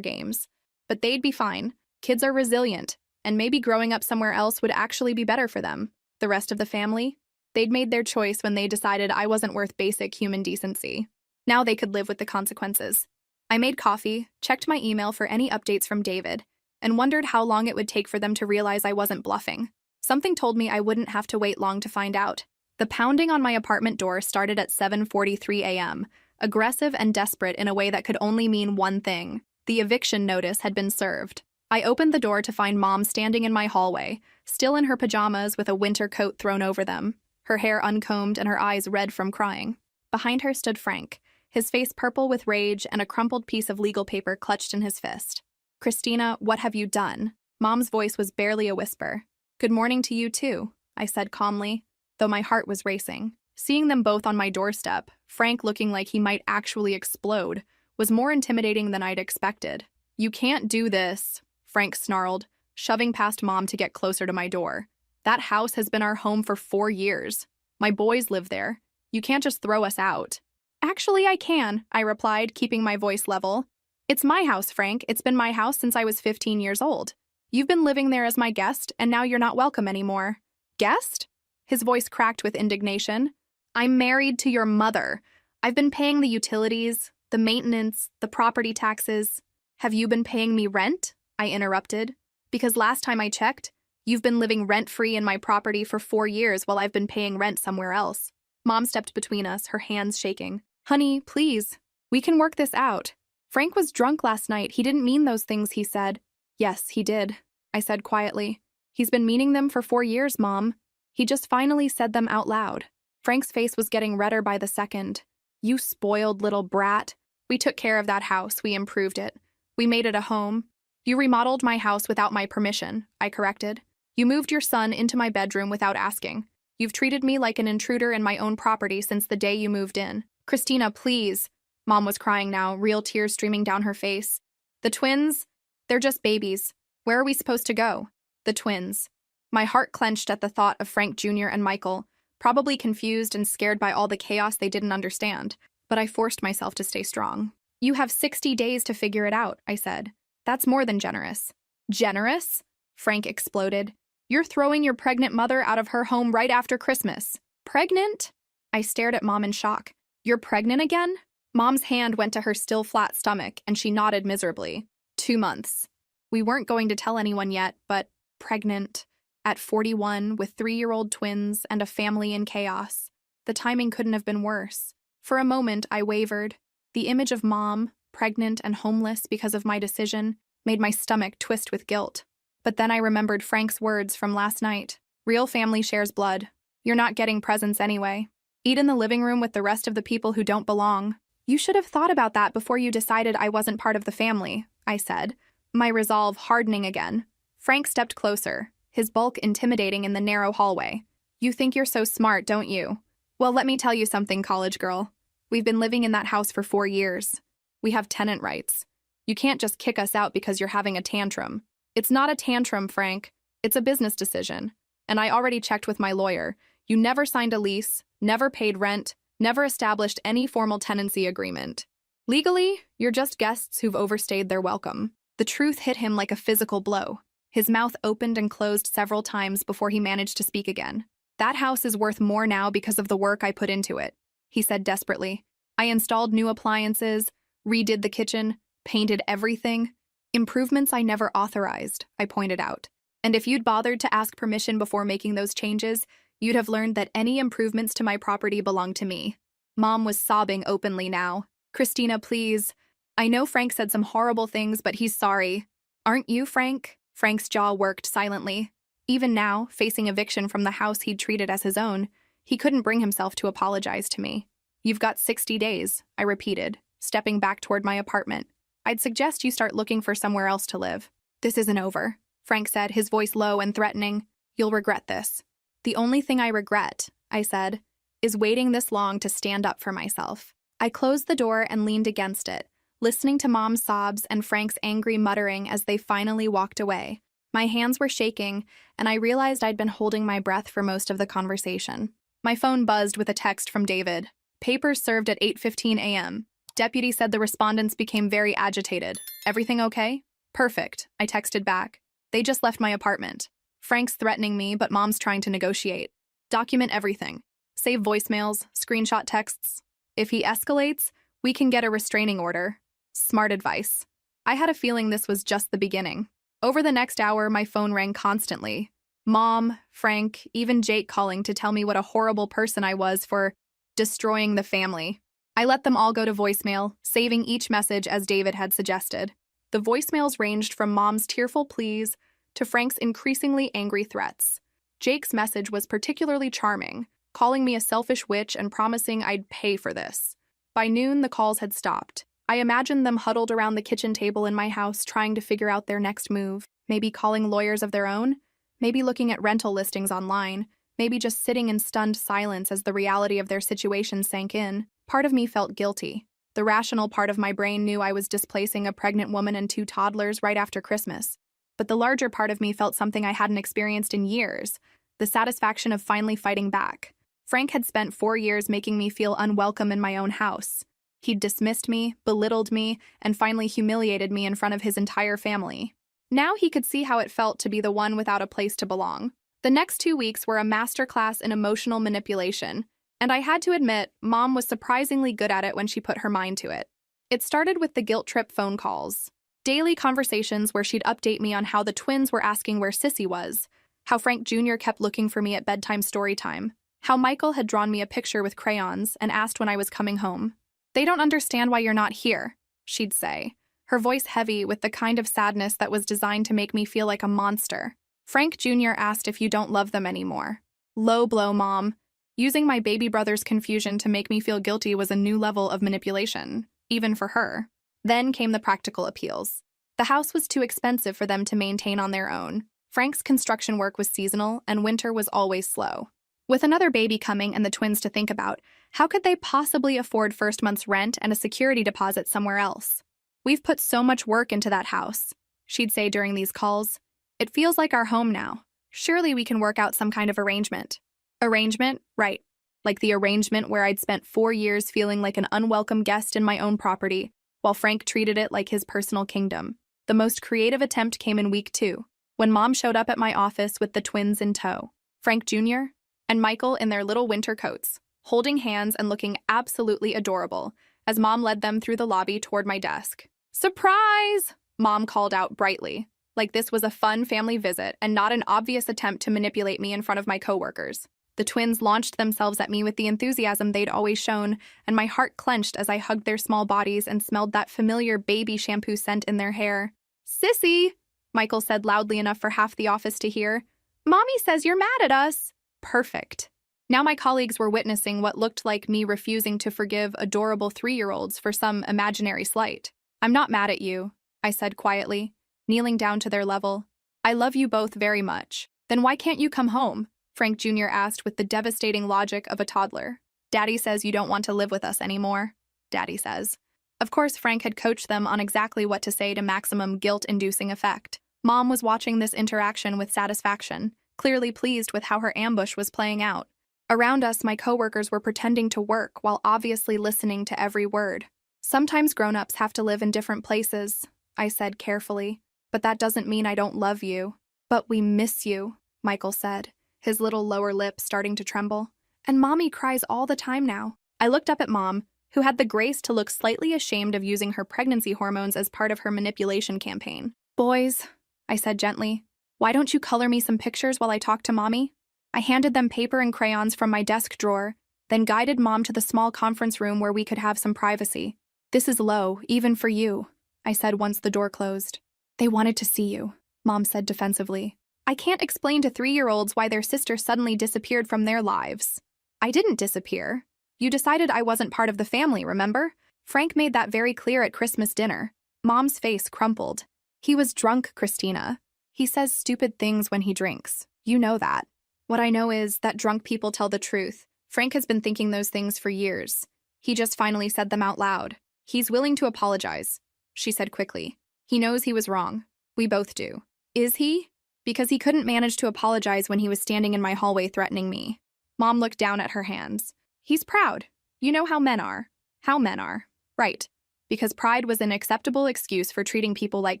games. But they'd be fine. Kids are resilient, and maybe growing up somewhere else would actually be better for them. The rest of the family? They'd made their choice when they decided I wasn't worth basic human decency. Now they could live with the consequences. I made coffee, checked my email for any updates from David, and wondered how long it would take for them to realize I wasn't bluffing. Something told me I wouldn't have to wait long to find out. The pounding on my apartment door started at 7:43 a.m., aggressive and desperate in a way that could only mean one thing. The eviction notice had been served. I opened the door to find Mom standing in my hallway, still in her pajamas with a winter coat thrown over them, her hair uncombed and her eyes red from crying. Behind her stood Frank, his face purple with rage and a crumpled piece of legal paper clutched in his fist. "Christina, what have you done?" Mom's voice was barely a whisper. "Good morning to you too," I said calmly, though my heart was racing. Seeing them both on my doorstep, Frank looking like he might actually explode, was more intimidating than I'd expected. "You can't do this," Frank snarled, shoving past Mom to get closer to my door. "That house has been our home for 4 years. My boys live there. You can't just throw us out." "Actually, I can," I replied, keeping my voice level. "It's my house, Frank. It's been my house since I was 15 years old. You've been living there as my guest, and now you're not welcome anymore." "Guest?" His voice cracked with indignation. "I'm married to your mother. I've been paying the utilities, the maintenance, the property taxes. Have you been paying me rent?" I interrupted. "Because last time I checked, you've been living rent-free in my property for 4 years while I've been paying rent somewhere else." Mom stepped between us, her hands shaking. "Honey, please. We can work this out. Frank was drunk last night. He didn't mean those things he said." "Yes, he did," I said quietly. "He's been meaning them for 4 years, Mom. He just finally said them out loud." Frank's face was getting redder by the second. "You spoiled little brat. We took care of that house. We improved it. We made it a home. You remodeled my house without my permission," I corrected. "You moved your son into my bedroom without asking. You've treated me like an intruder in my own property since the day you moved in." "Christina, please." Mom was crying now, real tears streaming down her face. "The twins? They're just babies. Where are we supposed to go?" The twins. My heart clenched at the thought of Frank Jr. and Michael, probably confused and scared by all the chaos they didn't understand, but I forced myself to stay strong. "You have 60 days to figure it out," I said. "That's more than generous." "Generous?" Frank exploded. "You're throwing your pregnant mother out of her home right after Christmas." "Pregnant?" I stared at Mom in shock. "You're pregnant again?" Mom's hand went to her still flat stomach, and she nodded miserably. 2 months. We weren't going to tell anyone yet, but pregnant. At 41, with 3-year-old twins and a family in chaos. The timing couldn't have been worse. For a moment, I wavered. The image of Mom, pregnant and homeless because of my decision, made my stomach twist with guilt. But then I remembered Frank's words from last night. "Real family shares blood. You're not getting presents anyway. Eat in the living room with the rest of the people who don't belong." "You should have thought about that before you decided I wasn't part of the family," I said, my resolve hardening again. Frank stepped closer, his bulk intimidating in the narrow hallway. "You think you're so smart, don't you? Well, let me tell you something, college girl. We've been living in that house for 4 years. We have tenant rights. You can't just kick us out because you're having a tantrum. It's not a tantrum, Frank. It's a business decision. And I already checked with my lawyer. You never signed a lease, never paid rent, never established any formal tenancy agreement. Legally, you're just guests who've overstayed their welcome." The truth hit him like a physical blow. His mouth opened and closed several times before he managed to speak again. "That house is worth more now because of the work I put into it," he said desperately. "I installed new appliances, redid the kitchen, painted everything. Improvements I never authorized," I pointed out. "And if you'd bothered to ask permission before making those changes, you'd have learned that any improvements to my property belong to me." Mom was sobbing openly now. "Christina, please. I know Frank said some horrible things, but he's sorry. Aren't you, Frank?" Frank's jaw worked silently. Even now, facing eviction from the house he'd treated as his own, he couldn't bring himself to apologize to me. "You've got 60 days, I repeated, stepping back toward my apartment. I'd suggest you start looking for somewhere else to live. This isn't over, Frank said, his voice low and threatening. You'll regret this. The only thing I regret, I said, is waiting this long to stand up for myself. I closed the door and leaned against it, listening to Mom's sobs and Frank's angry muttering as they finally walked away. My hands were shaking, and I realized I'd been holding my breath for most of the conversation. My phone buzzed with a text from David. Papers served at 8:15 a.m. Deputy said the respondents became very agitated. Everything okay? Perfect, I texted back. They just left my apartment. Frank's threatening me, but Mom's trying to negotiate. Document everything. Save voicemails, screenshot texts. If he escalates, we can get a restraining order. Smart advice. I had a feeling this was just the beginning. Over the next hour, my phone rang constantly. Mom, Frank, even Jake calling to tell me what a horrible person I was for destroying the family. I let them all go to voicemail, saving each message as David had suggested. The voicemails ranged from Mom's tearful pleas to Frank's increasingly angry threats. Jake's message was particularly charming, calling me a selfish witch and promising I'd pay for this. By noon, the calls had stopped. I imagined them huddled around the kitchen table in my house trying to figure out their next move, maybe calling lawyers of their own, maybe looking at rental listings online, maybe just sitting in stunned silence as the reality of their situation sank in. Part of me felt guilty. The rational part of my brain knew I was displacing a pregnant woman and 2 toddlers right after Christmas. But the larger part of me felt something I hadn't experienced in years, the satisfaction of finally fighting back. Frank had spent 4 years making me feel unwelcome in my own house. He'd dismissed me, belittled me, and finally humiliated me in front of his entire family. Now he could see how it felt to be the one without a place to belong. The next 2 weeks were a masterclass in emotional manipulation, and I had to admit, Mom was surprisingly good at it when she put her mind to it. It started with the guilt trip phone calls. Daily conversations where she'd update me on how the twins were asking where Sissy was, how Frank Jr. kept looking for me at bedtime story time, how Michael had drawn me a picture with crayons and asked when I was coming home. They don't understand why you're not here, she'd say, her voice heavy with the kind of sadness that was designed to make me feel like a monster. Frank Jr. asked if you don't love them anymore. Low blow, Mom. Using my baby brother's confusion to make me feel guilty was a new level of manipulation, even for her. Then came the practical appeals. The house was too expensive for them to maintain on their own. Frank's construction work was seasonal, and winter was always slow. With another baby coming and the twins to think about, how could they possibly afford first month's rent and a security deposit somewhere else? We've put so much work into that house, she'd say during these calls. It feels like our home now. Surely we can work out some kind of arrangement. Arrangement? Right. Like the arrangement where I'd spent 4 years feeling like an unwelcome guest in my own property, while Frank treated it like his personal kingdom. The most creative attempt came in week 2, when Mom showed up at my office with the twins in tow. Frank Jr. and Michael in their little winter coats, holding hands and looking absolutely adorable, as Mom led them through the lobby toward my desk. Surprise! Mom called out brightly, like this was a fun family visit and not an obvious attempt to manipulate me in front of my coworkers. The twins launched themselves at me with the enthusiasm they'd always shown, and my heart clenched as I hugged their small bodies and smelled that familiar baby shampoo scent in their hair. Sissy, Michael said loudly enough for half the office to hear. Mommy says you're mad at us. Perfect. Now my colleagues were witnessing what looked like me refusing to forgive adorable 3-year-olds for some imaginary slight. I'm not mad at you, I said quietly, kneeling down to their level. I love you both very much. Then why can't you come home? Frank Jr. asked with the devastating logic of a toddler. Daddy says you don't want to live with us anymore, Daddy says. Of course, Frank had coached them on exactly what to say to maximum guilt-inducing effect. Mom was watching this interaction with satisfaction, clearly pleased with how her ambush was playing out. Around us, my coworkers were pretending to work while obviously listening to every word. Sometimes grown-ups have to live in different places, I said carefully, but that doesn't mean I don't love you. But we miss you, Michael said, his little lower lip starting to tremble. And Mommy cries all the time now. I looked up at Mom, who had the grace to look slightly ashamed of using her pregnancy hormones as part of her manipulation campaign. Boys, I said gently, why don't you color me some pictures while I talk to Mommy? I handed them paper and crayons from my desk drawer, then guided Mom to the small conference room where we could have some privacy. This is low, even for you, I said once the door closed. They wanted to see you, Mom said defensively. I can't explain to 3-year-olds why their sister suddenly disappeared from their lives. I didn't disappear. You decided I wasn't part of the family, remember? Frank made that very clear at Christmas dinner. Mom's face crumpled. He was drunk, Christina. He says stupid things when he drinks. You know that. What I know is that drunk people tell the truth. Frank has been thinking those things for years. He just finally said them out loud. He's willing to apologize, she said quickly. He knows he was wrong. We both do. Is he? Because he couldn't manage to apologize when he was standing in my hallway threatening me. Mom looked down at her hands. He's proud. You know how men are. How men are. Right. Because pride was an acceptable excuse for treating people like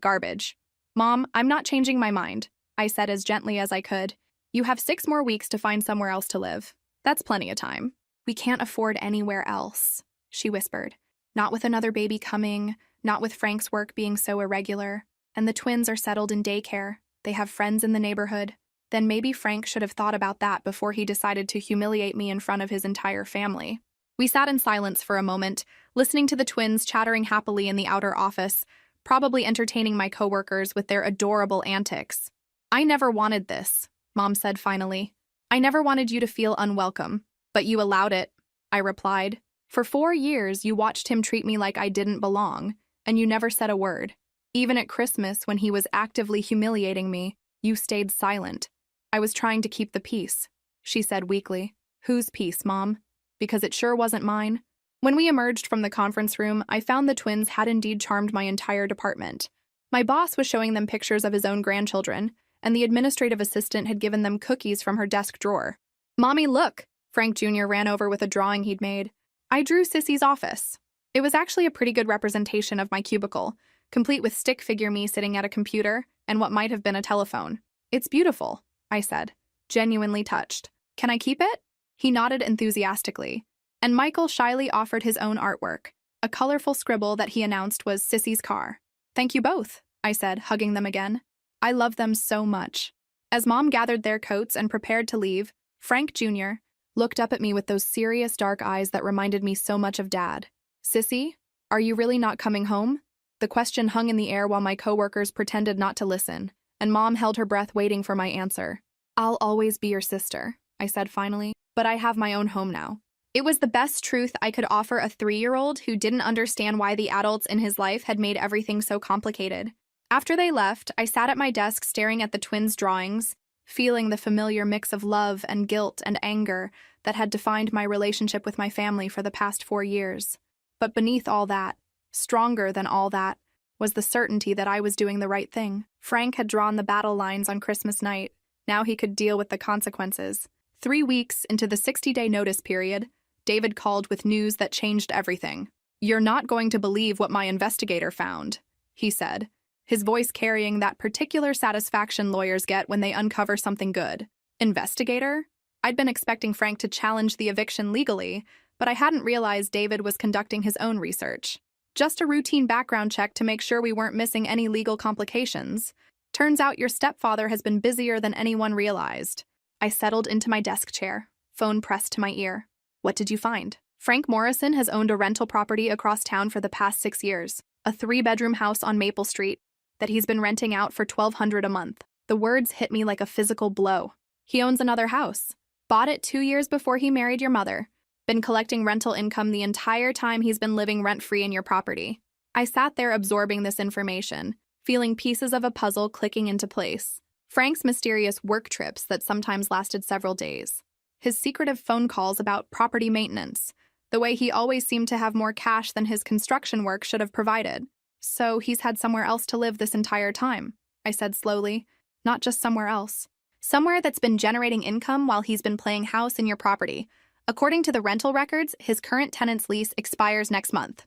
garbage. Mom, I'm not changing my mind, I said as gently as I could. You have 6 more weeks to find somewhere else to live. That's plenty of time. We can't afford anywhere else, she whispered. Not with another baby coming, not with Frank's work being so irregular. And the twins are settled in daycare. They have friends in the neighborhood. Then maybe Frank should have thought about that before he decided to humiliate me in front of his entire family. We sat in silence for a moment, listening to the twins chattering happily in the outer office, probably entertaining my coworkers with their adorable antics. I never wanted this, Mom said finally. I never wanted you to feel unwelcome, but you allowed it, I replied. For 4 years, you watched him treat me like I didn't belong, and you never said a word. Even at Christmas, when he was actively humiliating me, you stayed silent. I was trying to keep the peace, she said weakly. Whose peace, Mom? Because it sure wasn't mine. When we emerged from the conference room, I found the twins had indeed charmed my entire department. My boss was showing them pictures of his own grandchildren, and the administrative assistant had given them cookies from her desk drawer. Mommy, look! Frank Jr. ran over with a drawing he'd made. I drew Sissy's office. It was actually a pretty good representation of my cubicle, complete with stick figure me sitting at a computer and what might have been a telephone. It's beautiful, I said, genuinely touched. Can I keep it? He nodded enthusiastically, and Michael shyly offered his own artwork, a colorful scribble that he announced was Sissy's car. Thank you both, I said, hugging them again. I love them so much. As Mom gathered their coats and prepared to leave, Frank Jr. looked up at me with those serious dark eyes that reminded me so much of Dad. Sissy, are you really not coming home? The question hung in the air while my coworkers pretended not to listen, and Mom held her breath waiting for my answer. I'll always be your sister, I said finally, but I have my own home now. It was the best truth I could offer a 3-year-old who didn't understand why the adults in his life had made everything so complicated. After they left, I sat at my desk staring at the twins' drawings, feeling the familiar mix of love and guilt and anger that had defined my relationship with my family for the past 4 years. But beneath all that, stronger than all that, was the certainty that I was doing the right thing. Frank had drawn the battle lines on Christmas night. Now he could deal with the consequences. 3 weeks into the 60-day notice period, David called with news that changed everything. You're not going to believe what my investigator found, he said, his voice carrying that particular satisfaction lawyers get when they uncover something good. Investigator? I'd been expecting Frank to challenge the eviction legally, but I hadn't realized David was conducting his own research. Just a routine background check to make sure we weren't missing any legal complications. Turns out your stepfather has been busier than anyone realized. I settled into my desk chair, phone pressed to my ear. What did you find? Frank Morrison has owned a rental property across town for the past 6 years, a 3-bedroom house on Maple Street that he's been renting out for $1,200 a month. The words hit me like a physical blow. He owns another house. Bought it 2 years before he married your mother. Been collecting rental income the entire time he's been living rent-free in your property. I sat there absorbing this information, feeling pieces of a puzzle clicking into place. Frank's mysterious work trips that sometimes lasted several days. His secretive phone calls about property maintenance, the way he always seemed to have more cash than his construction work should have provided. So he's had somewhere else to live this entire time, I said slowly. Not just somewhere else. Somewhere that's been generating income while he's been playing house in your property. According to the rental records, his current tenant's lease expires next month.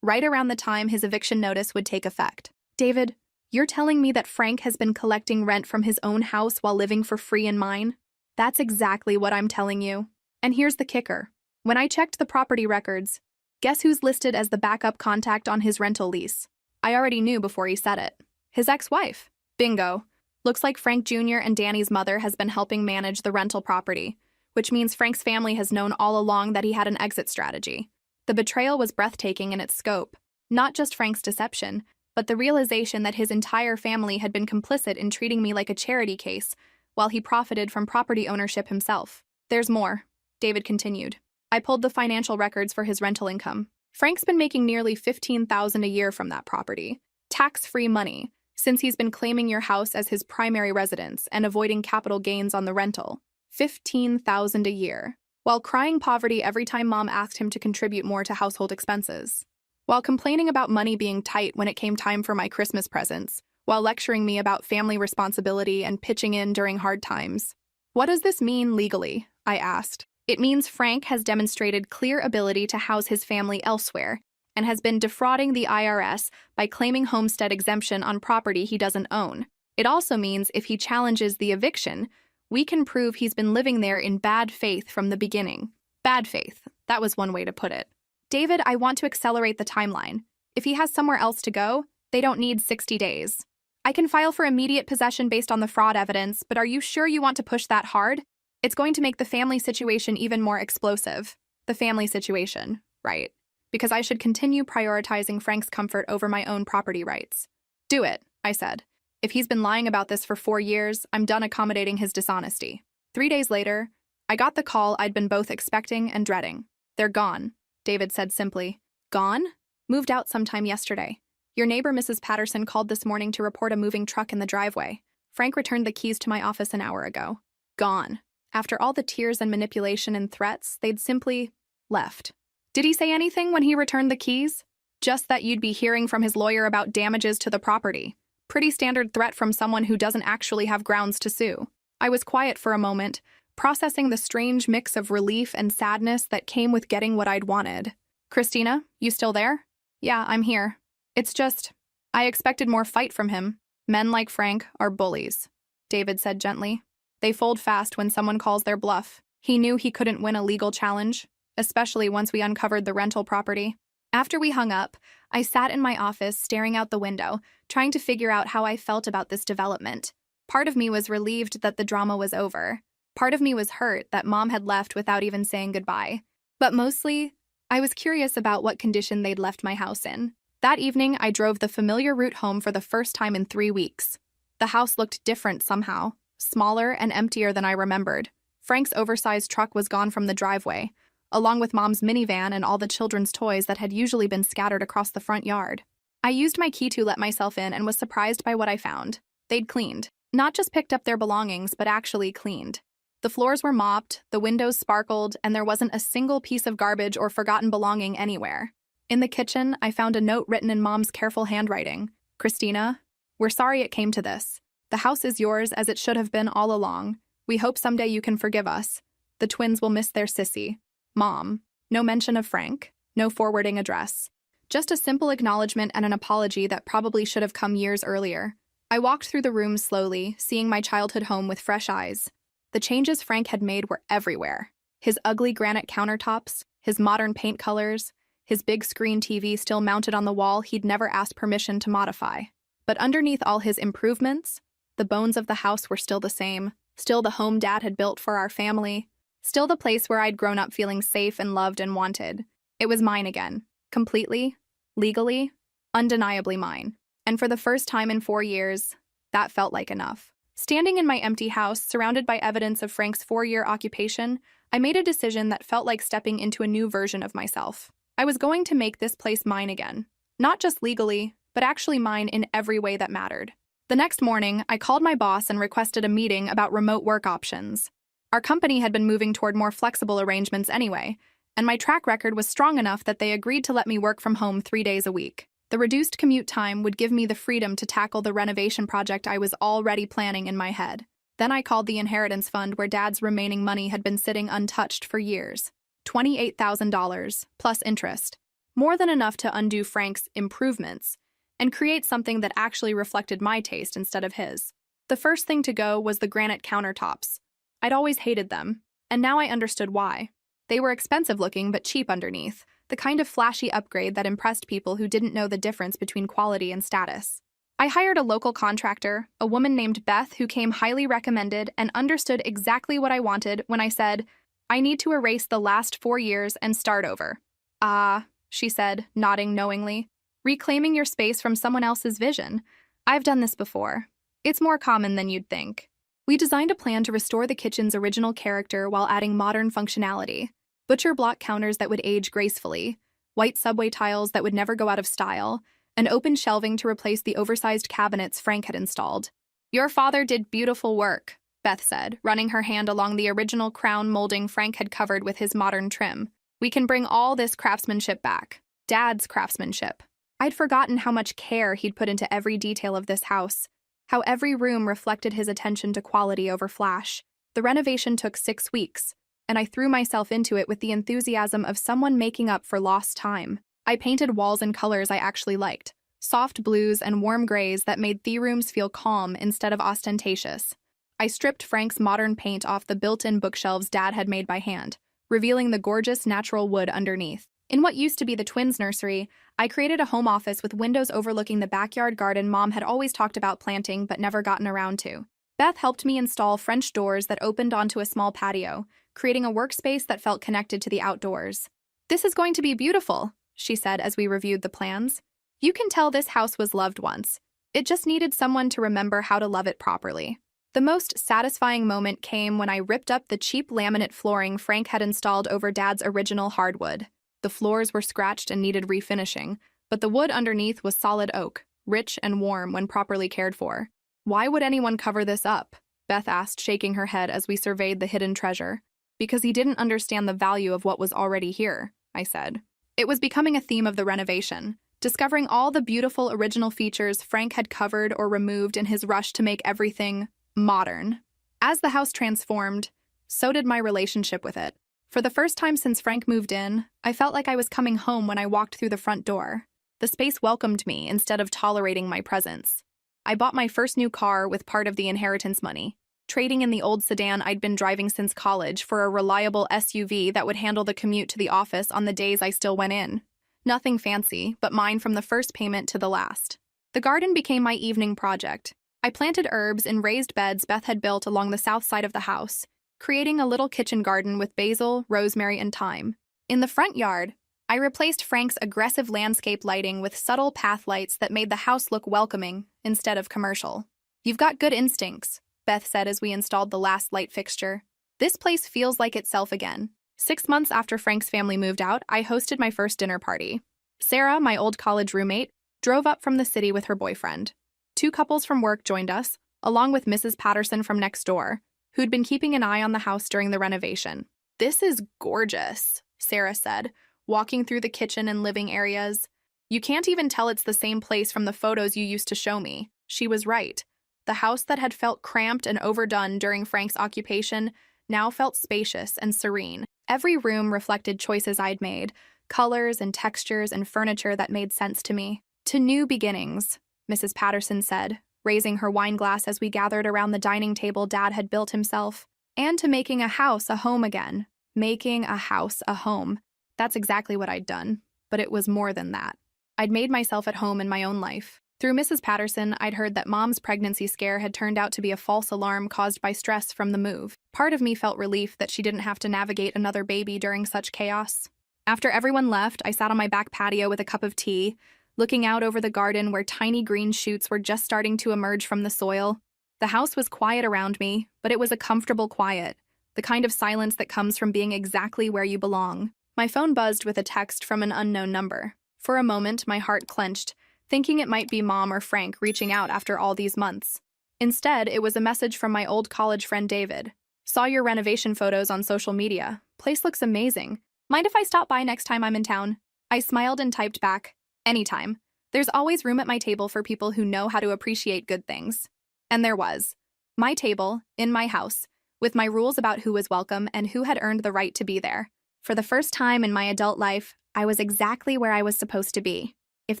Right around the time his eviction notice would take effect. David, you're telling me that Frank has been collecting rent from his own house while living for free in mine? That's exactly what I'm telling you. And here's the kicker. When I checked the property records, guess who's listed as the backup contact on his rental lease? I already knew before he said it. His ex-wife. Bingo. Looks like Frank Jr. and Danny's mother has been helping manage the rental property, which means Frank's family has known all along that he had an exit strategy. The betrayal was breathtaking in its scope. Not just Frank's deception, but the realization that his entire family had been complicit in treating me like a charity case, while he profited from property ownership himself. There's more, David continued. I pulled the financial records for his rental income. Frank's been making nearly $15,000 a year from that property. Tax-free money, since he's been claiming your house as his primary residence and avoiding capital gains on the rental. $15,000 a year. While crying poverty every time Mom asked him to contribute more to household expenses. While complaining about money being tight when it came time for my Christmas presents. While lecturing me about family responsibility and pitching in during hard times. What does this mean legally? I asked. It means Frank has demonstrated clear ability to house his family elsewhere and has been defrauding the IRS by claiming homestead exemption on property he doesn't own. It also means if he challenges the eviction, we can prove he's been living there in bad faith from the beginning. Bad faith. That was one way to put it. David, I want to accelerate the timeline. If he has somewhere else to go, they don't need 60 days. I can file for immediate possession based on the fraud evidence, but are you sure you want to push that hard? It's going to make the family situation even more explosive. The family situation, right? Because I should continue prioritizing Frank's comfort over my own property rights. Do it, I said. If he's been lying about this for 4 years, I'm done accommodating his dishonesty. 3 days later, I got the call I'd been both expecting and dreading. They're gone, David said simply. Gone? Moved out sometime yesterday. Your neighbor, Mrs. Patterson, called this morning to report a moving truck in the driveway. Frank returned the keys to my office an hour ago. Gone. After all the tears and manipulation and threats, they'd simply left. Did he say anything when he returned the keys? Just that you'd be hearing from his lawyer about damages to the property. Pretty standard threat from someone who doesn't actually have grounds to sue. I was quiet for a moment, processing the strange mix of relief and sadness that came with getting what I'd wanted. Christina, you still there? Yeah, I'm here. It's just, I expected more fight from him. Men like Frank are bullies, David said gently. They fold fast when someone calls their bluff. He knew he couldn't win a legal challenge, especially once we uncovered the rental property. After we hung up, I sat in my office staring out the window, trying to figure out how I felt about this development. Part of me was relieved that the drama was over. Part of me was hurt that Mom had left without even saying goodbye. But mostly, I was curious about what condition they'd left my house in. That evening, I drove the familiar route home for the first time in 3 weeks. The house looked different somehow, smaller and emptier than I remembered. Frank's oversized truck was gone from the driveway, along with Mom's minivan and all the children's toys that had usually been scattered across the front yard. I used my key to let myself in and was surprised by what I found. They'd cleaned. Not just picked up their belongings, but actually cleaned. The floors were mopped, the windows sparkled, and there wasn't a single piece of garbage or forgotten belonging anywhere. In the kitchen, I found a note written in Mom's careful handwriting. Christina, we're sorry it came to this. The house is yours as it should have been all along. We hope someday you can forgive us. The twins will miss their sissy. Mom. No mention of Frank. No forwarding address. Just a simple acknowledgement and an apology that probably should have come years earlier. I walked through the rooms slowly, seeing my childhood home with fresh eyes. The changes Frank had made were everywhere. His ugly granite countertops, his modern paint colors, his big screen TV still mounted on the wall he'd never asked permission to modify. But underneath all his improvements, the bones of the house were still the same, still the home Dad had built for our family, still the place where I'd grown up feeling safe and loved and wanted. It was mine again, completely, legally, undeniably mine. And for the first time in 4 years, that felt like enough. Standing in my empty house, surrounded by evidence of Frank's 4-year occupation, I made a decision that felt like stepping into a new version of myself. I was going to make this place mine again. Not just legally, but actually mine in every way that mattered. The next morning, I called my boss and requested a meeting about remote work options. Our company had been moving toward more flexible arrangements anyway, and my track record was strong enough that they agreed to let me work from home 3 days a week. The reduced commute time would give me the freedom to tackle the renovation project I was already planning in my head. Then I called the inheritance fund where Dad's remaining money had been sitting untouched for years. $28,000, plus interest. More than enough to undo Frank's improvements and create something that actually reflected my taste instead of his. The first thing to go was the granite countertops. I'd always hated them, and now I understood why. They were expensive looking but cheap underneath, the kind of flashy upgrade that impressed people who didn't know the difference between quality and status. I hired a local contractor, a woman named Beth who came highly recommended and understood exactly what I wanted when I said, I need to erase the last 4 years and start over. Ah, she said, nodding knowingly. Reclaiming your space from someone else's vision. I've done this before. It's more common than you'd think. We designed a plan to restore the kitchen's original character while adding modern functionality. Butcher block counters that would age gracefully, white subway tiles that would never go out of style, and open shelving to replace the oversized cabinets Frank had installed. "Your father did beautiful work," Beth said, running her hand along the original crown molding Frank had covered with his modern trim. "We can bring all this craftsmanship back. Dad's craftsmanship." I'd forgotten how much care he'd put into every detail of this house, how every room reflected his attention to quality over flash. The renovation took 6 weeks, and I threw myself into it with the enthusiasm of someone making up for lost time. I painted walls in colors I actually liked, soft blues and warm grays that made the rooms feel calm instead of ostentatious. I stripped Frank's modern paint off the built-in bookshelves Dad had made by hand, revealing the gorgeous natural wood underneath. In what used to be the twins' nursery, I created a home office with windows overlooking the backyard garden Mom had always talked about planting but never gotten around to. Beth helped me install French doors that opened onto a small patio, creating a workspace that felt connected to the outdoors. "This is going to be beautiful," she said as we reviewed the plans. "You can tell this house was loved once. It just needed someone to remember how to love it properly." The most satisfying moment came when I ripped up the cheap laminate flooring Frank had installed over Dad's original hardwood. The floors were scratched and needed refinishing, but the wood underneath was solid oak, rich and warm when properly cared for. "Why would anyone cover this up?" Beth asked, shaking her head as we surveyed the hidden treasure. "Because he didn't understand the value of what was already here," I said. It was becoming a theme of the renovation, discovering all the beautiful original features Frank had covered or removed in his rush to make everything modern. As the house transformed, so did my relationship with it. For the first time since Frank moved in, I felt like I was coming home when I walked through the front door. The space welcomed me instead of tolerating my presence. I bought my first new car with part of the inheritance money, trading in the old sedan I'd been driving since college for a reliable SUV that would handle the commute to the office on the days I still went in. Nothing fancy, but mine from the first payment to the last. The garden became my evening project. I planted herbs in raised beds Beth had built along the south side of the house, creating a little kitchen garden with basil, rosemary, and thyme. In the front yard, I replaced Frank's aggressive landscape lighting with subtle path lights that made the house look welcoming instead of commercial. "You've got good instincts," Beth said as we installed the last light fixture. "This place feels like itself again." 6 months after Frank's family moved out, I hosted my first dinner party. Sarah, my old college roommate, drove up from the city with her boyfriend. 2 couples from work joined us, along with Mrs. Patterson from next door, who'd been keeping an eye on the house during the renovation. "This is gorgeous," Sarah said, walking through the kitchen and living areas. "You can't even tell it's the same place from the photos you used to show me." She was right. The house that had felt cramped and overdone during Frank's occupation now felt spacious and serene. Every room reflected choices I'd made, colors and textures and furniture that made sense to me. "To new beginnings," Mrs. Patterson said, raising her wine glass as we gathered around the dining table Dad had built himself. "And to making a house a home again. Making a house a home." That's exactly what I'd done, but it was more than that. I'd made myself at home in my own life. Through Mrs. Patterson, I'd heard that Mom's pregnancy scare had turned out to be a false alarm caused by stress from the move. Part of me felt relief that she didn't have to navigate another baby during such chaos. After everyone left, I sat on my back patio with a cup of tea, looking out over the garden where tiny green shoots were just starting to emerge from the soil. The house was quiet around me, but it was a comfortable quiet, the kind of silence that comes from being exactly where you belong. My phone buzzed with a text from an unknown number. For a moment, my heart clenched, thinking it might be Mom or Frank reaching out after all these months. Instead, it was a message from my old college friend David. "Saw your renovation photos on social media. Place looks amazing. Mind if I stop by next time I'm in town?" I smiled and typed back, "Anytime. There's always room at my table for people who know how to appreciate good things." And there was. My table, in my house, with my rules about who was welcome and who had earned the right to be there. For the first time in my adult life, I was exactly where I was supposed to be. If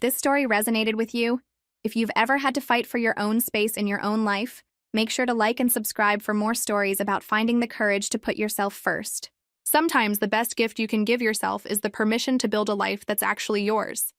this story resonated with you, if you've ever had to fight for your own space in your own life, make sure to like and subscribe for more stories about finding the courage to put yourself first. Sometimes the best gift you can give yourself is the permission to build a life that's actually yours.